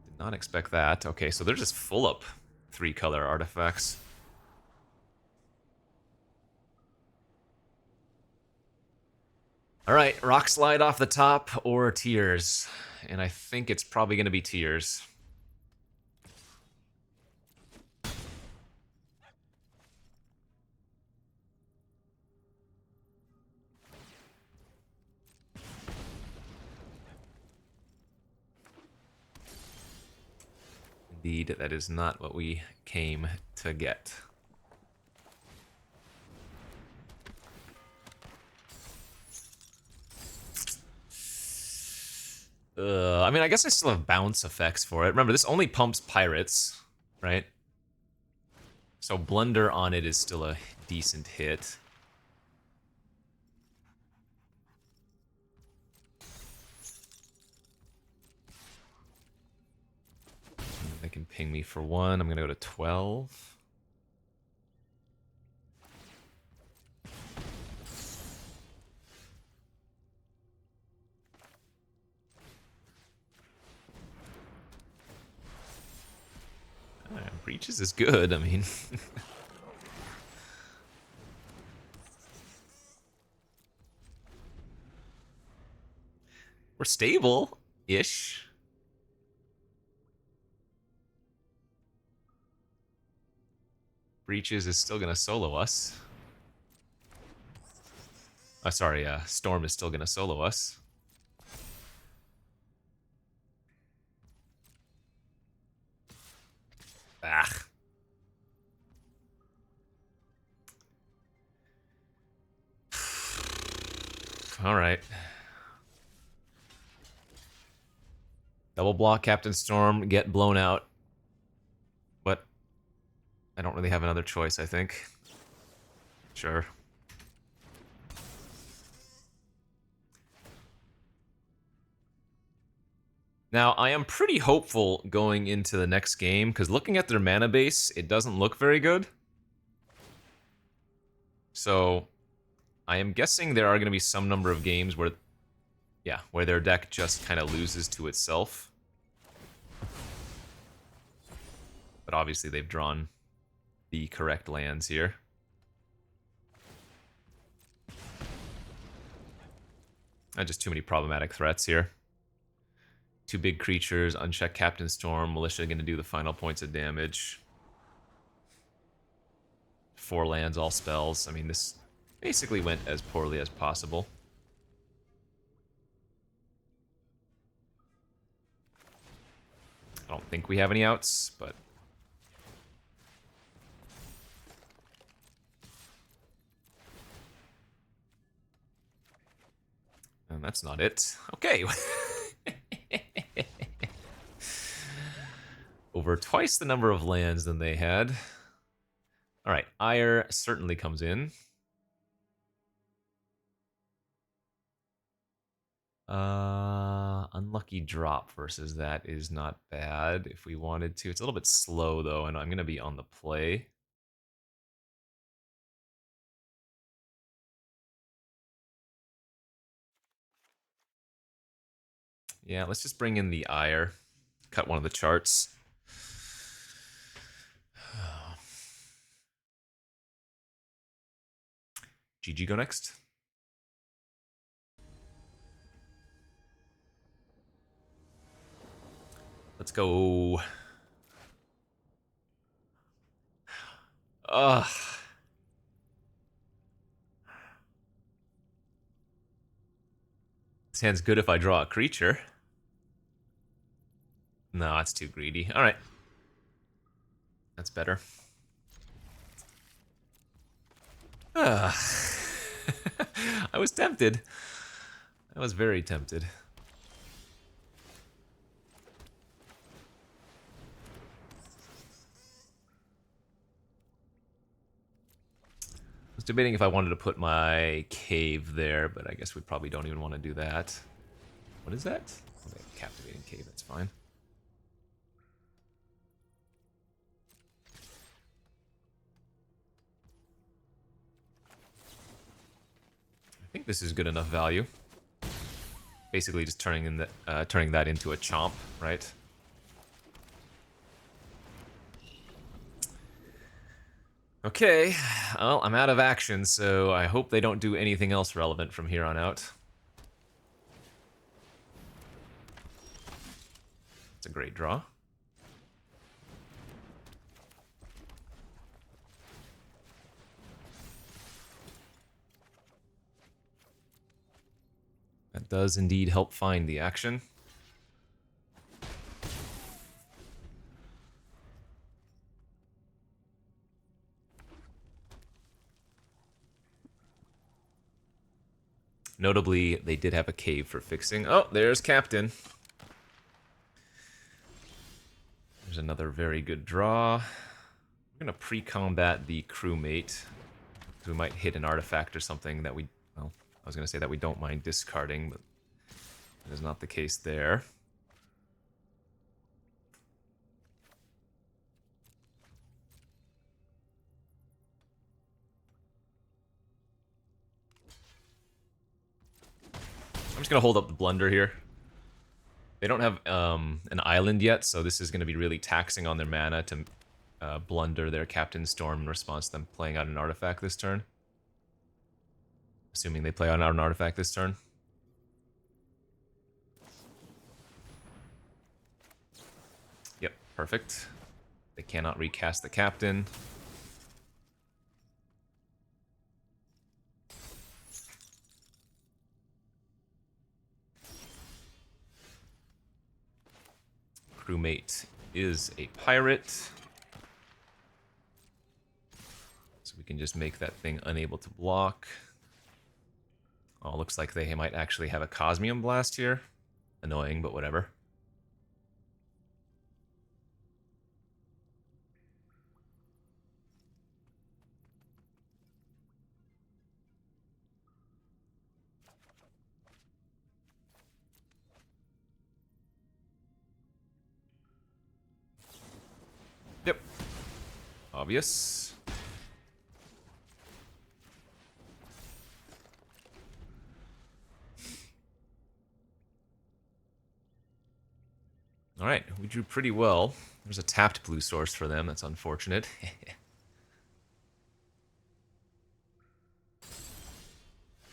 Did not expect that. Okay, so they're just full up 3-color artifacts. Alright, Rock Slide off the top or Tears. And I think it's probably going to be Tears. Indeed, that is not what we came to get. I mean, I guess I still have bounce effects for it. Remember, this only pumps pirates, right? So Blunder on it is still a decent hit. They can ping me for 1. I'm going to go to 12. Breaches is good, I mean. We're stable-ish. Breaches is still gonna solo us. Oh, sorry, Storm is still gonna solo us. Ah. All right. Double block Captain Storm, get blown out. I don't really have another choice, I think. Sure. Now, I am pretty hopeful going into the next game, because looking at their mana base, it doesn't look very good. So, I am guessing there are going to be some number of games where, yeah, where their deck just kind of loses to itself. But obviously they've drawn the correct lands here. Just too many problematic threats here. 2 big creatures, unchecked Captain Storm, Militia going to do the final points of damage. 4 lands, all spells. I mean, this basically went as poorly as possible. I don't think we have any outs, but... And that's not it. Okay. Over twice the number of lands than they had. Alright, Ire certainly comes in. Unlucky drop versus that is not bad if we wanted to. It's a little bit slow though, and I'm going to be on the play. Yeah, let's just bring in the Ire. Cut one of the charts. GG go next. Let's go. Ugh. This hand's good if I draw a creature. No, that's too greedy. Alright. That's better. I was tempted. I was very tempted. I was debating if I wanted to put my cave there, but I guess we probably don't even want to do that. What is that? Okay, captivating cave, that's fine. I think this is good enough value. Basically just turning that into a chomp, right? Okay, well, I'm out of action, so I hope they don't do anything else relevant from here on out. It's a great draw. That does indeed help find the action. Notably, they did have a cave for fixing. Oh, there's Captain. There's another very good draw. We're going to pre-combat the crewmate. We might hit an artifact or something that we... Well, I was going to say that we don't mind discarding, but that is not the case there. I'm just going to hold up the Blunder here. They don't have an island yet, so this is going to be really taxing on their mana to blunder their Captain Storm in response to them playing out an artifact this turn. Assuming they play out an artifact this turn. Yep, perfect. They cannot recast the Captain. Crewmate is a pirate. So we can just make that thing unable to block. Oh, looks like they might actually have a Cosmium Blast here. Annoying, but whatever. obvious. Alright, we drew pretty well. There's a tapped blue source for them, that's unfortunate.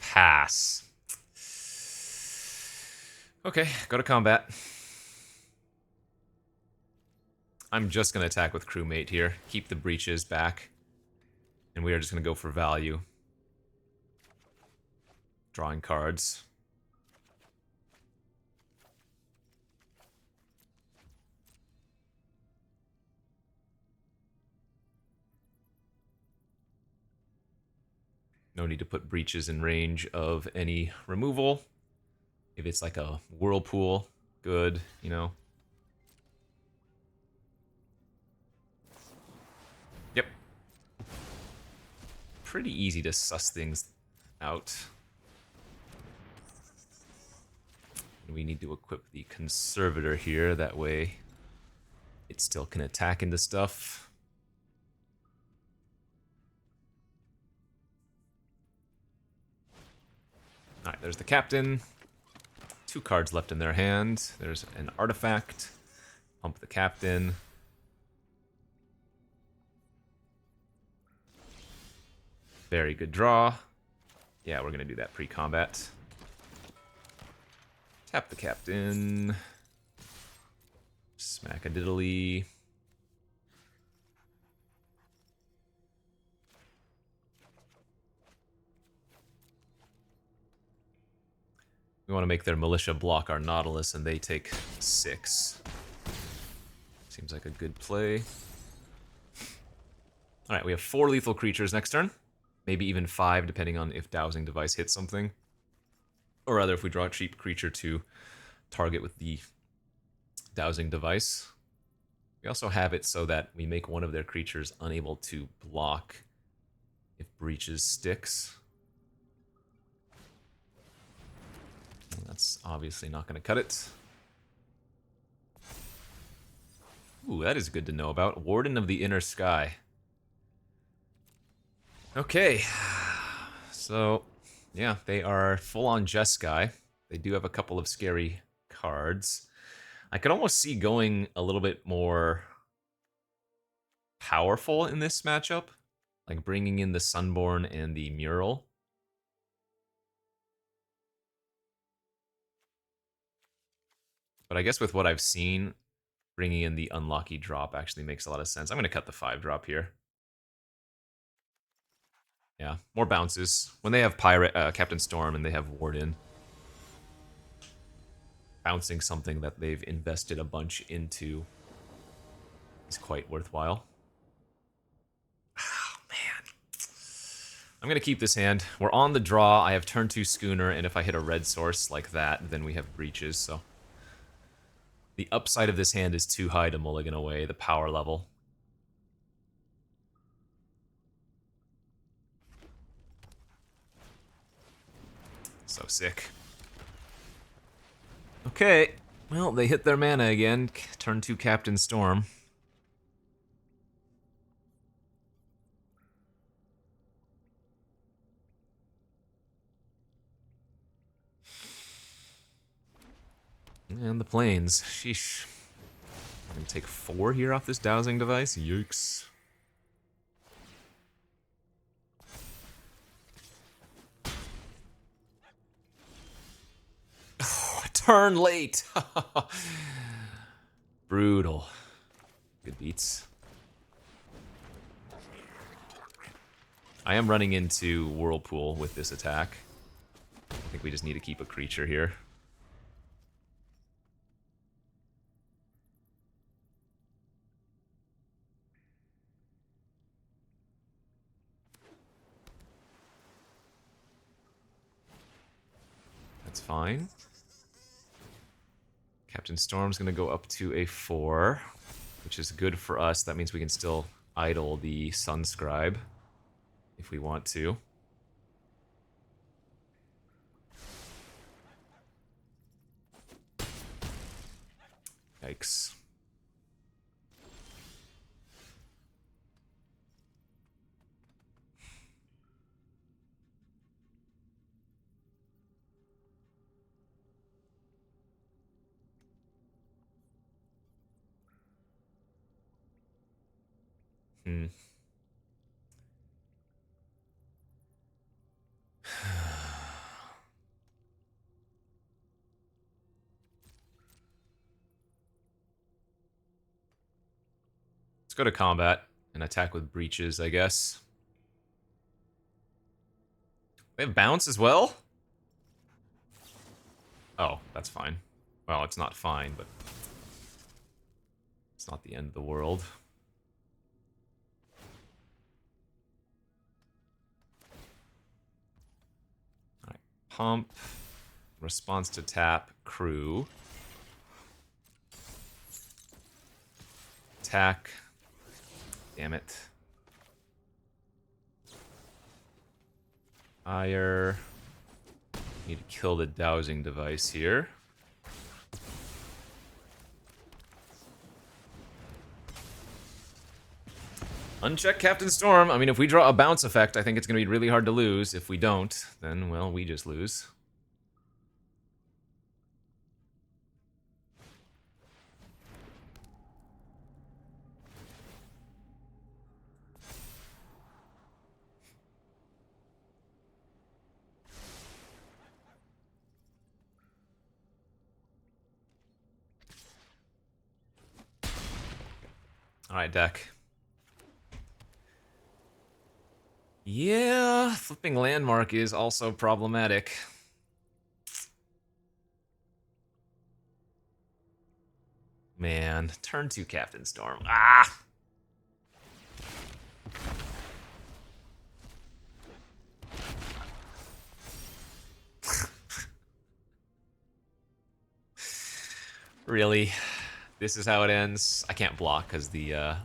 Pass. Okay, go to combat. I'm just going to attack with crewmate here. Keep the breaches back. And we are just going to go for value. Drawing cards. No need to put breaches in range of any removal. If it's like a whirlpool, good, you know. Yep. Pretty easy to suss things out. We need to equip the conservator here, that way it still can attack into stuff. Alright, there's the captain. 2 cards left in their hand. There's an artifact. Pump the captain. Very good draw. Yeah, we're going to do that pre-combat. Tap the captain. Smack a diddly. We want to make their militia block our Nautilus, and they take 6. Seems like a good play. Alright, we have 4 lethal creatures next turn. Maybe even 5, depending on if Dowsing Device hits something. Or rather, if we draw a cheap creature to target with the Dowsing Device. We also have it so that we make one of their creatures unable to block if Breaches sticks. That's obviously not going to cut it. Ooh, that is good to know about. Warden of the Inner Sky. Okay. So, yeah, they are full-on Jeskai. They do have a couple of scary cards. I could almost see going a little bit more powerful in this matchup. Like bringing in the Sunborn and the Mural. But I guess with what I've seen, bringing in the Unlucky drop actually makes a lot of sense. I'm going to cut the 5 drop here. Yeah, more bounces. When they have Pirate, Captain Storm and they have Warden, bouncing something that they've invested a bunch into is quite worthwhile. Oh, man. I'm going to keep this hand. We're on the draw. I have turn 2 Schooner, and if I hit a red source like that, then we have Breaches, so... The upside of this hand is too high to mulligan away, the power level. So sick. Okay, well, they hit their mana again. Turn 2 Captain Storm. And the planes. Sheesh. I'm gonna take 4 here off this Dowsing Device. Yikes. Oh, turn late. Brutal. Good beats. I am running into Whirlpool with this attack. I think we just need to keep a creature here. That's fine. Captain Storm's gonna go up to a 4, which is good for us. That means we can still idle the Sunscribe if we want to. Yikes. Hmm. Let's go to combat and attack with breaches, I guess. They have bounce as well? Oh, that's fine. Well, it's not fine, but it's not the end of the world. Alright, pump. Response to tap, crew. Attack. Damn it. Fire. Need to kill the dowsing device here. Uncheck Captain Storm. I mean, if we draw a bounce effect, I think it's going to be really hard to lose. If we don't, then, well, we just lose. Alright, deck. Yeah, flipping landmark is also problematic. Man, turn 2 Captain Storm. Ah! Really? This is how it ends? I can't block because the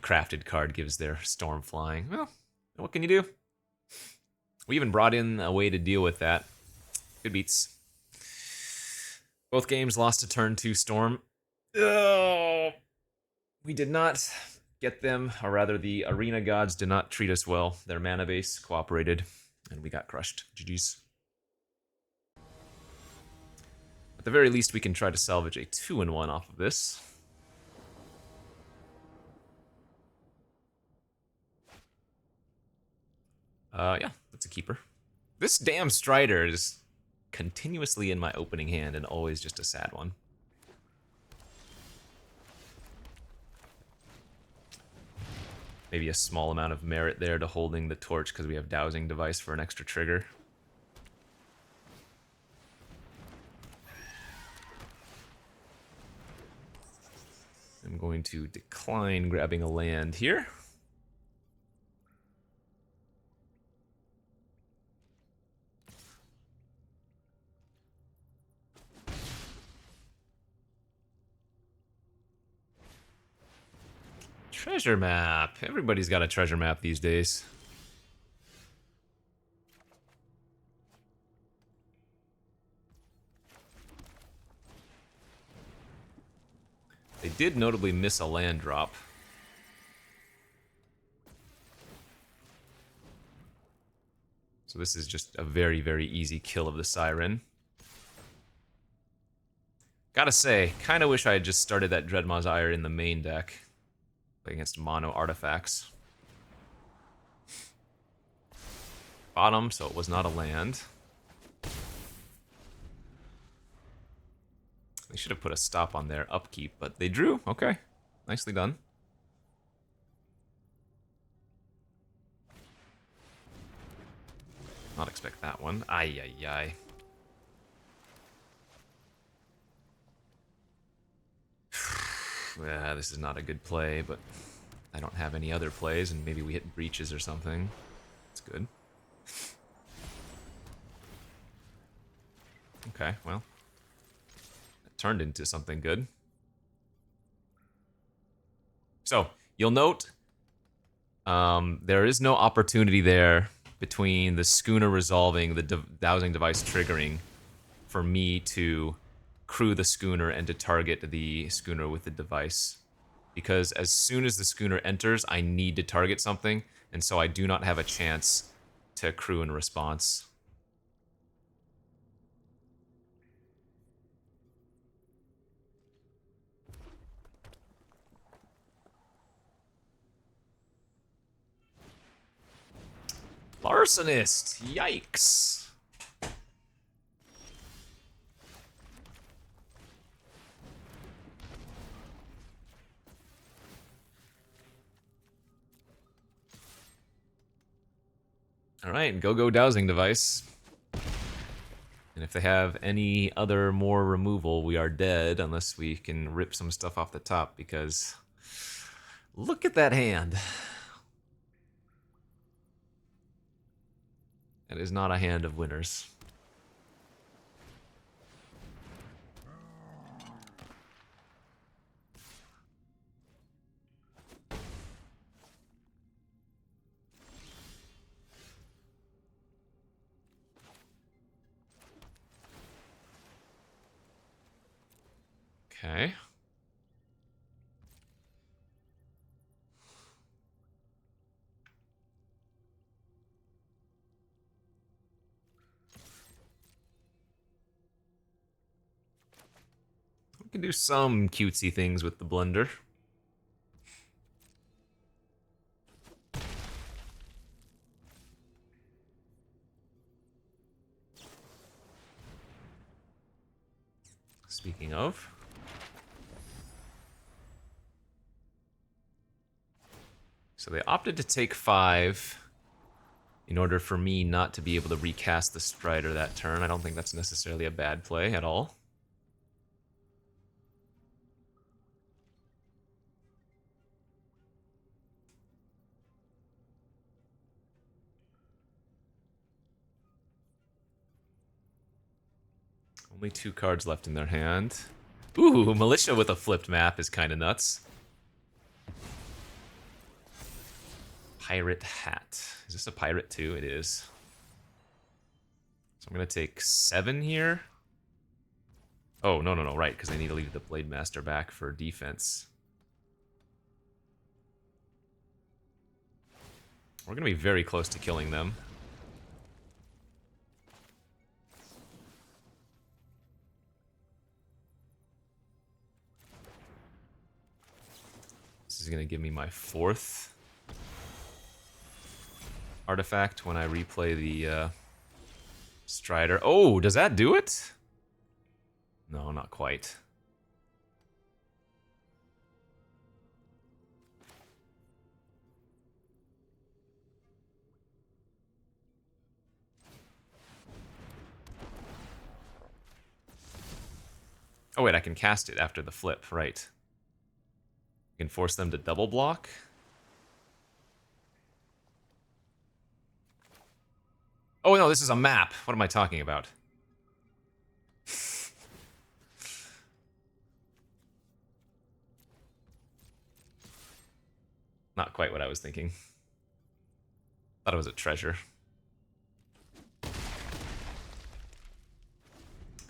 crafted card gives their storm flying. Well, what can you do? We even brought in a way to deal with that. Good beats. Both games lost to turn 2 storm. Oh, we did not get them, or rather the arena gods did not treat us well. Their mana base cooperated, and we got crushed. GG's. At the very least, we can try to salvage a 2-in-1 off of this. Yeah, that's a keeper. This damn Strider is continuously in my opening hand and always just a sad one. Maybe a small amount of merit there to holding the torch because we have dowsing device for an extra trigger. I'm going to decline grabbing a land here. Treasure map. Everybody's got a treasure map these days. They did notably miss a land drop. So this is just a very, very easy kill of the Siren. Gotta say, kinda wish I had just started that Dreadmaw's Ire in the main deck. Against mono artifacts. Bottom, so it was not a land. They should have put a stop on their upkeep, but they drew. Okay. Nicely done. Not expect that one. Ay, ay, ay. Yeah, this is not a good play, but I don't have any other plays, and maybe we hit breaches or something. That's good. Okay, well. It turned into something good. So, you'll note there is no opportunity there between the Schooner resolving, the dowsing device triggering, for me to crew the Schooner and to target the Schooner with the device. Because as soon as the Schooner enters, I need to target something, and so I do not have a chance to crew in response. Arsonist! Yikes! Alright, go dowsing device. And if they have any other more removal, we are dead unless we can rip some stuff off the top, because look at that hand. That is not a hand of winners. Okay. We can do some cutesy things with the blender. Speaking of. So they opted to take 5 in order for me not to be able to recast the Strider that turn. I don't think that's necessarily a bad play at all. Only 2 cards left in their hand. Ooh, Militia with a flipped map is kind of nuts. Pirate Hat. Is this a pirate too? It is. So I'm going to take 7 here. Oh, no, right, because I need to leave the Blade Master back for defense. We're going to be very close to killing them. This is going to give me my 4th artifact when I replay the Strider. Oh, does that do it? No, not quite. Oh wait, I can cast it after the flip, right. I can force them to double block. Oh no, this is a map. What am I talking about? Not quite what I was thinking. Thought it was a treasure. But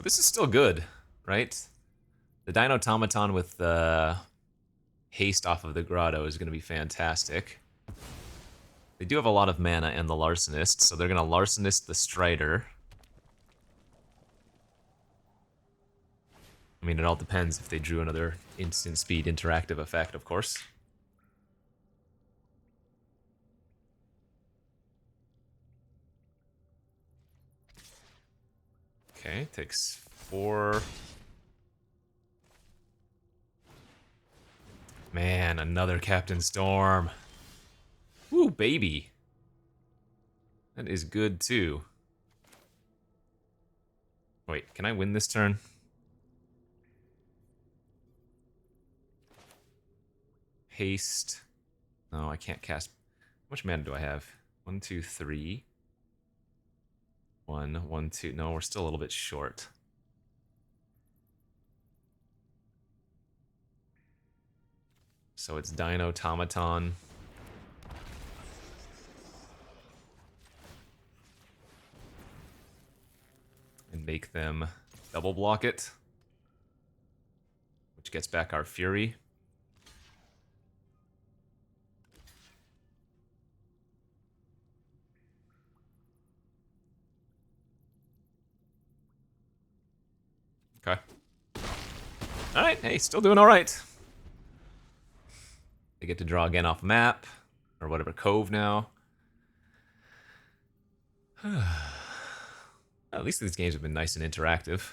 this is still good, right? The Dino-Automaton with the haste off of the grotto is going to be fantastic. They do have a lot of mana and the Larcenist, so they're going to Larcenist the Strider. I mean, it all depends if they drew another instant speed interactive effect, of course. Okay, takes 4. Man, another Captain Storm. Ooh, baby. That is good, too. Wait, can I win this turn? Haste. No, I can't cast. How much mana do I have? 1, 2, 3. 1, 1, 2. No, we're still a little bit short. So it's Dino-Automaton. And make them double block it. Which gets back our Fury. Okay. Alright, hey, still doing alright. They get to draw again off map, or whatever, Cove now. At least these games have been nice and interactive.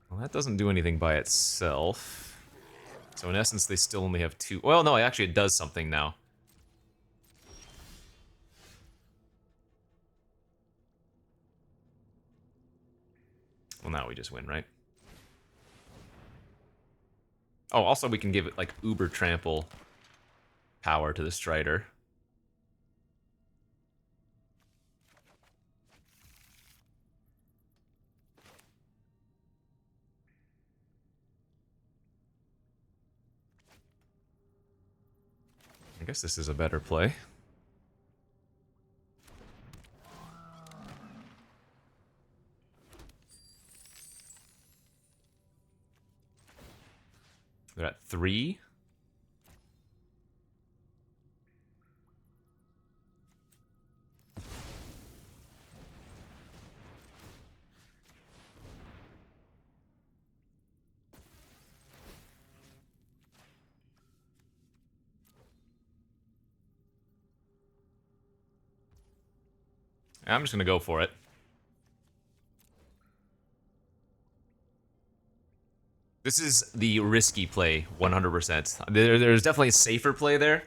Well, that doesn't do anything by itself. So in essence, they still only have 2. Well, no, actually it does something now. Well, now we just win, right? Oh, also we can give it, like, uber trample power to the Strider. I guess this is a better play. They're at 3. I'm just gonna go for it. This is the risky play, 100%. There's definitely a safer play there,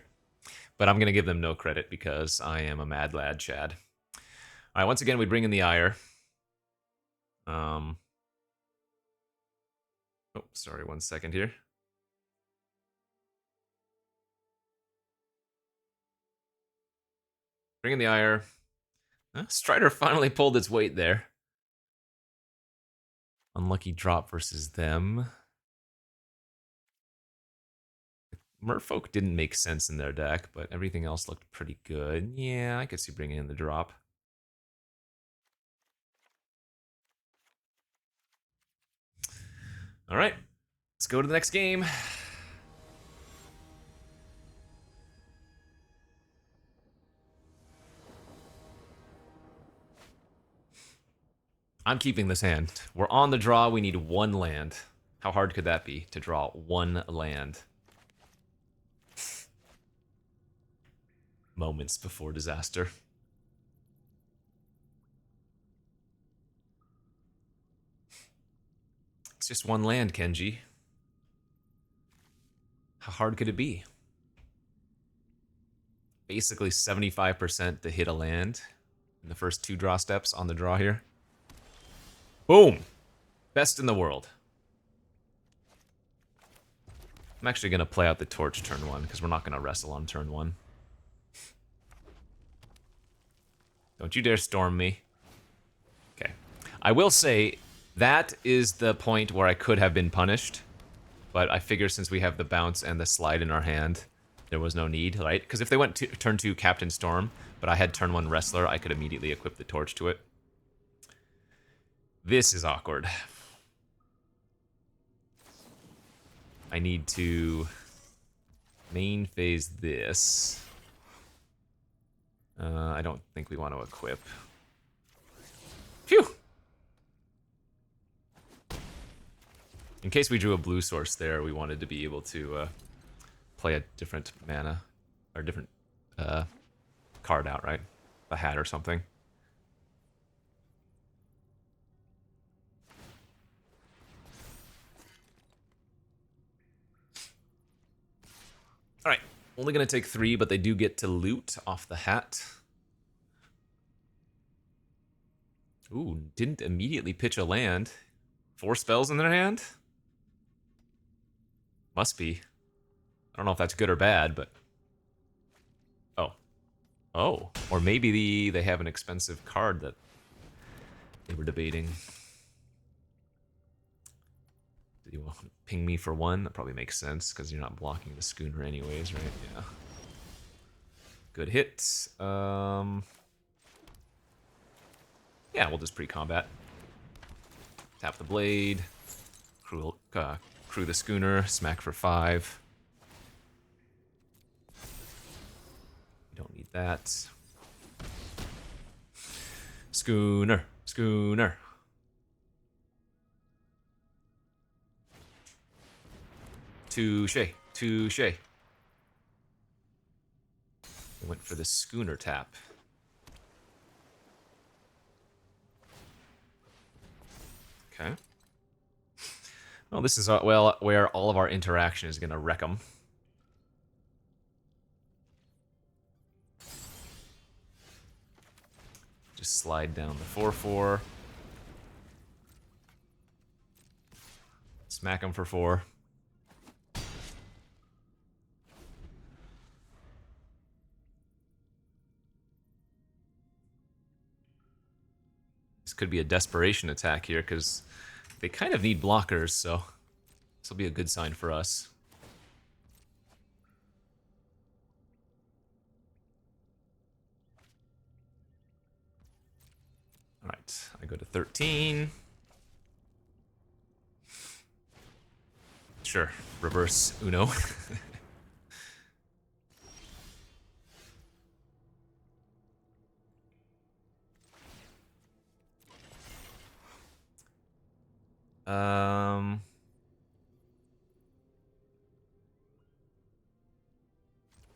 but I'm gonna give them no credit because I am a mad lad, Chad. All right, once again, we bring in the Ire. Oh, sorry, 1 second here. Bring in the Ire. Strider finally pulled its weight there. Unlucky drop versus them. Merfolk didn't make sense in their deck, but everything else looked pretty good. Yeah, I could see bringing in the drop. All right, let's go to the next game. I'm keeping this hand. We're on the draw. We need 1 land. How hard could that be to draw 1 land? Moments before disaster. It's just 1 land, Kenji. How hard could it be? Basically 75% to hit a land in the first 2 draw steps on the draw here. Boom! Best in the world. I'm actually going to play out the torch turn 1, because we're not going to wrestle on turn 1. Don't you dare storm me. Okay. I will say, that is the point where I could have been punished, but I figure since we have the bounce and the slide in our hand, there was no need, right? Because if they went to turn 2 Captain Storm, but I had turn 1 Wrestler, I could immediately equip the torch to it. This is awkward. I need to main phase this. I don't think we want to equip. Phew! In case we drew a blue source there, we wanted to be able to play a different mana, or different card out, right? A hat or something. Alright, only gonna take 3, but they do get to loot off the hat. Ooh, didn't immediately pitch a land. 4 spells in their hand? Must be. I don't know if that's good or bad, but... Oh. Oh. Or maybe they have an expensive card that they were debating. Did you want to ping me for 1? That probably makes sense, because you're not blocking the Schooner anyways, right? Yeah. Good hit. Yeah, we'll just pre-combat. Tap the blade. Crew the Schooner. Smack for 5. We don't need that. Schooner. Schooner. Touche. Touche. We went for the Schooner tap. Okay. Well, this is where all of our interaction is going to wreck them. Just slide down the 4/4. Smack them for 4. This could be a desperation attack here because they kind of need blockers, so this will be a good sign for us. All right, I go to 13. Sure, reverse Uno.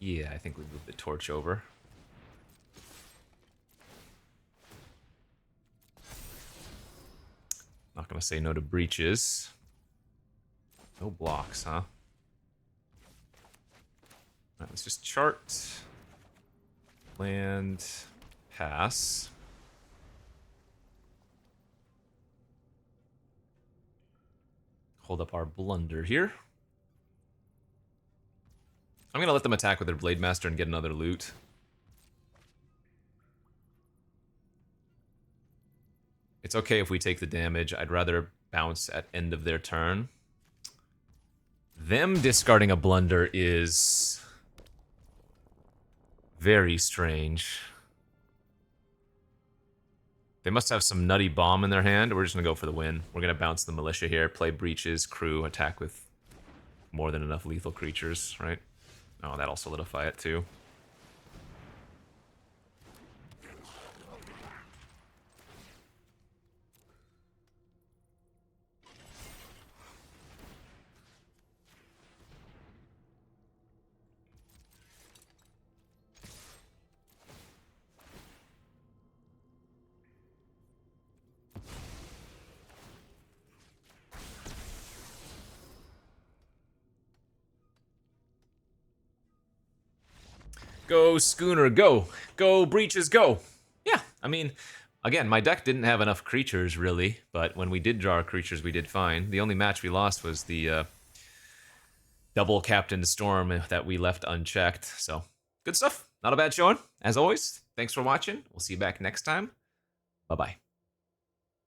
Yeah, I think we move the torch over. Not gonna say no to breaches. No blocks, huh? All right, let's just chart. Land, pass. Hold up our blunder here. I'm gonna let them attack with their Blade Master and get another loot. It's okay if we take the damage. I'd rather bounce at end of their turn. Them discarding a blunder is very strange. They must have some nutty bomb in their hand. We're just gonna go for the win. We're gonna bounce the militia here, play breaches, crew, attack with more than enough lethal creatures, right? Oh, that'll solidify it too. Go, Schooner, go. Go, breaches, go. Yeah, I mean, again, my deck didn't have enough creatures, really, but when we did draw our creatures, we did fine. The only match we lost was the double Captain Storm that we left unchecked, so good stuff. Not a bad showing. As always, thanks for watching. We'll see you back next time. Bye-bye.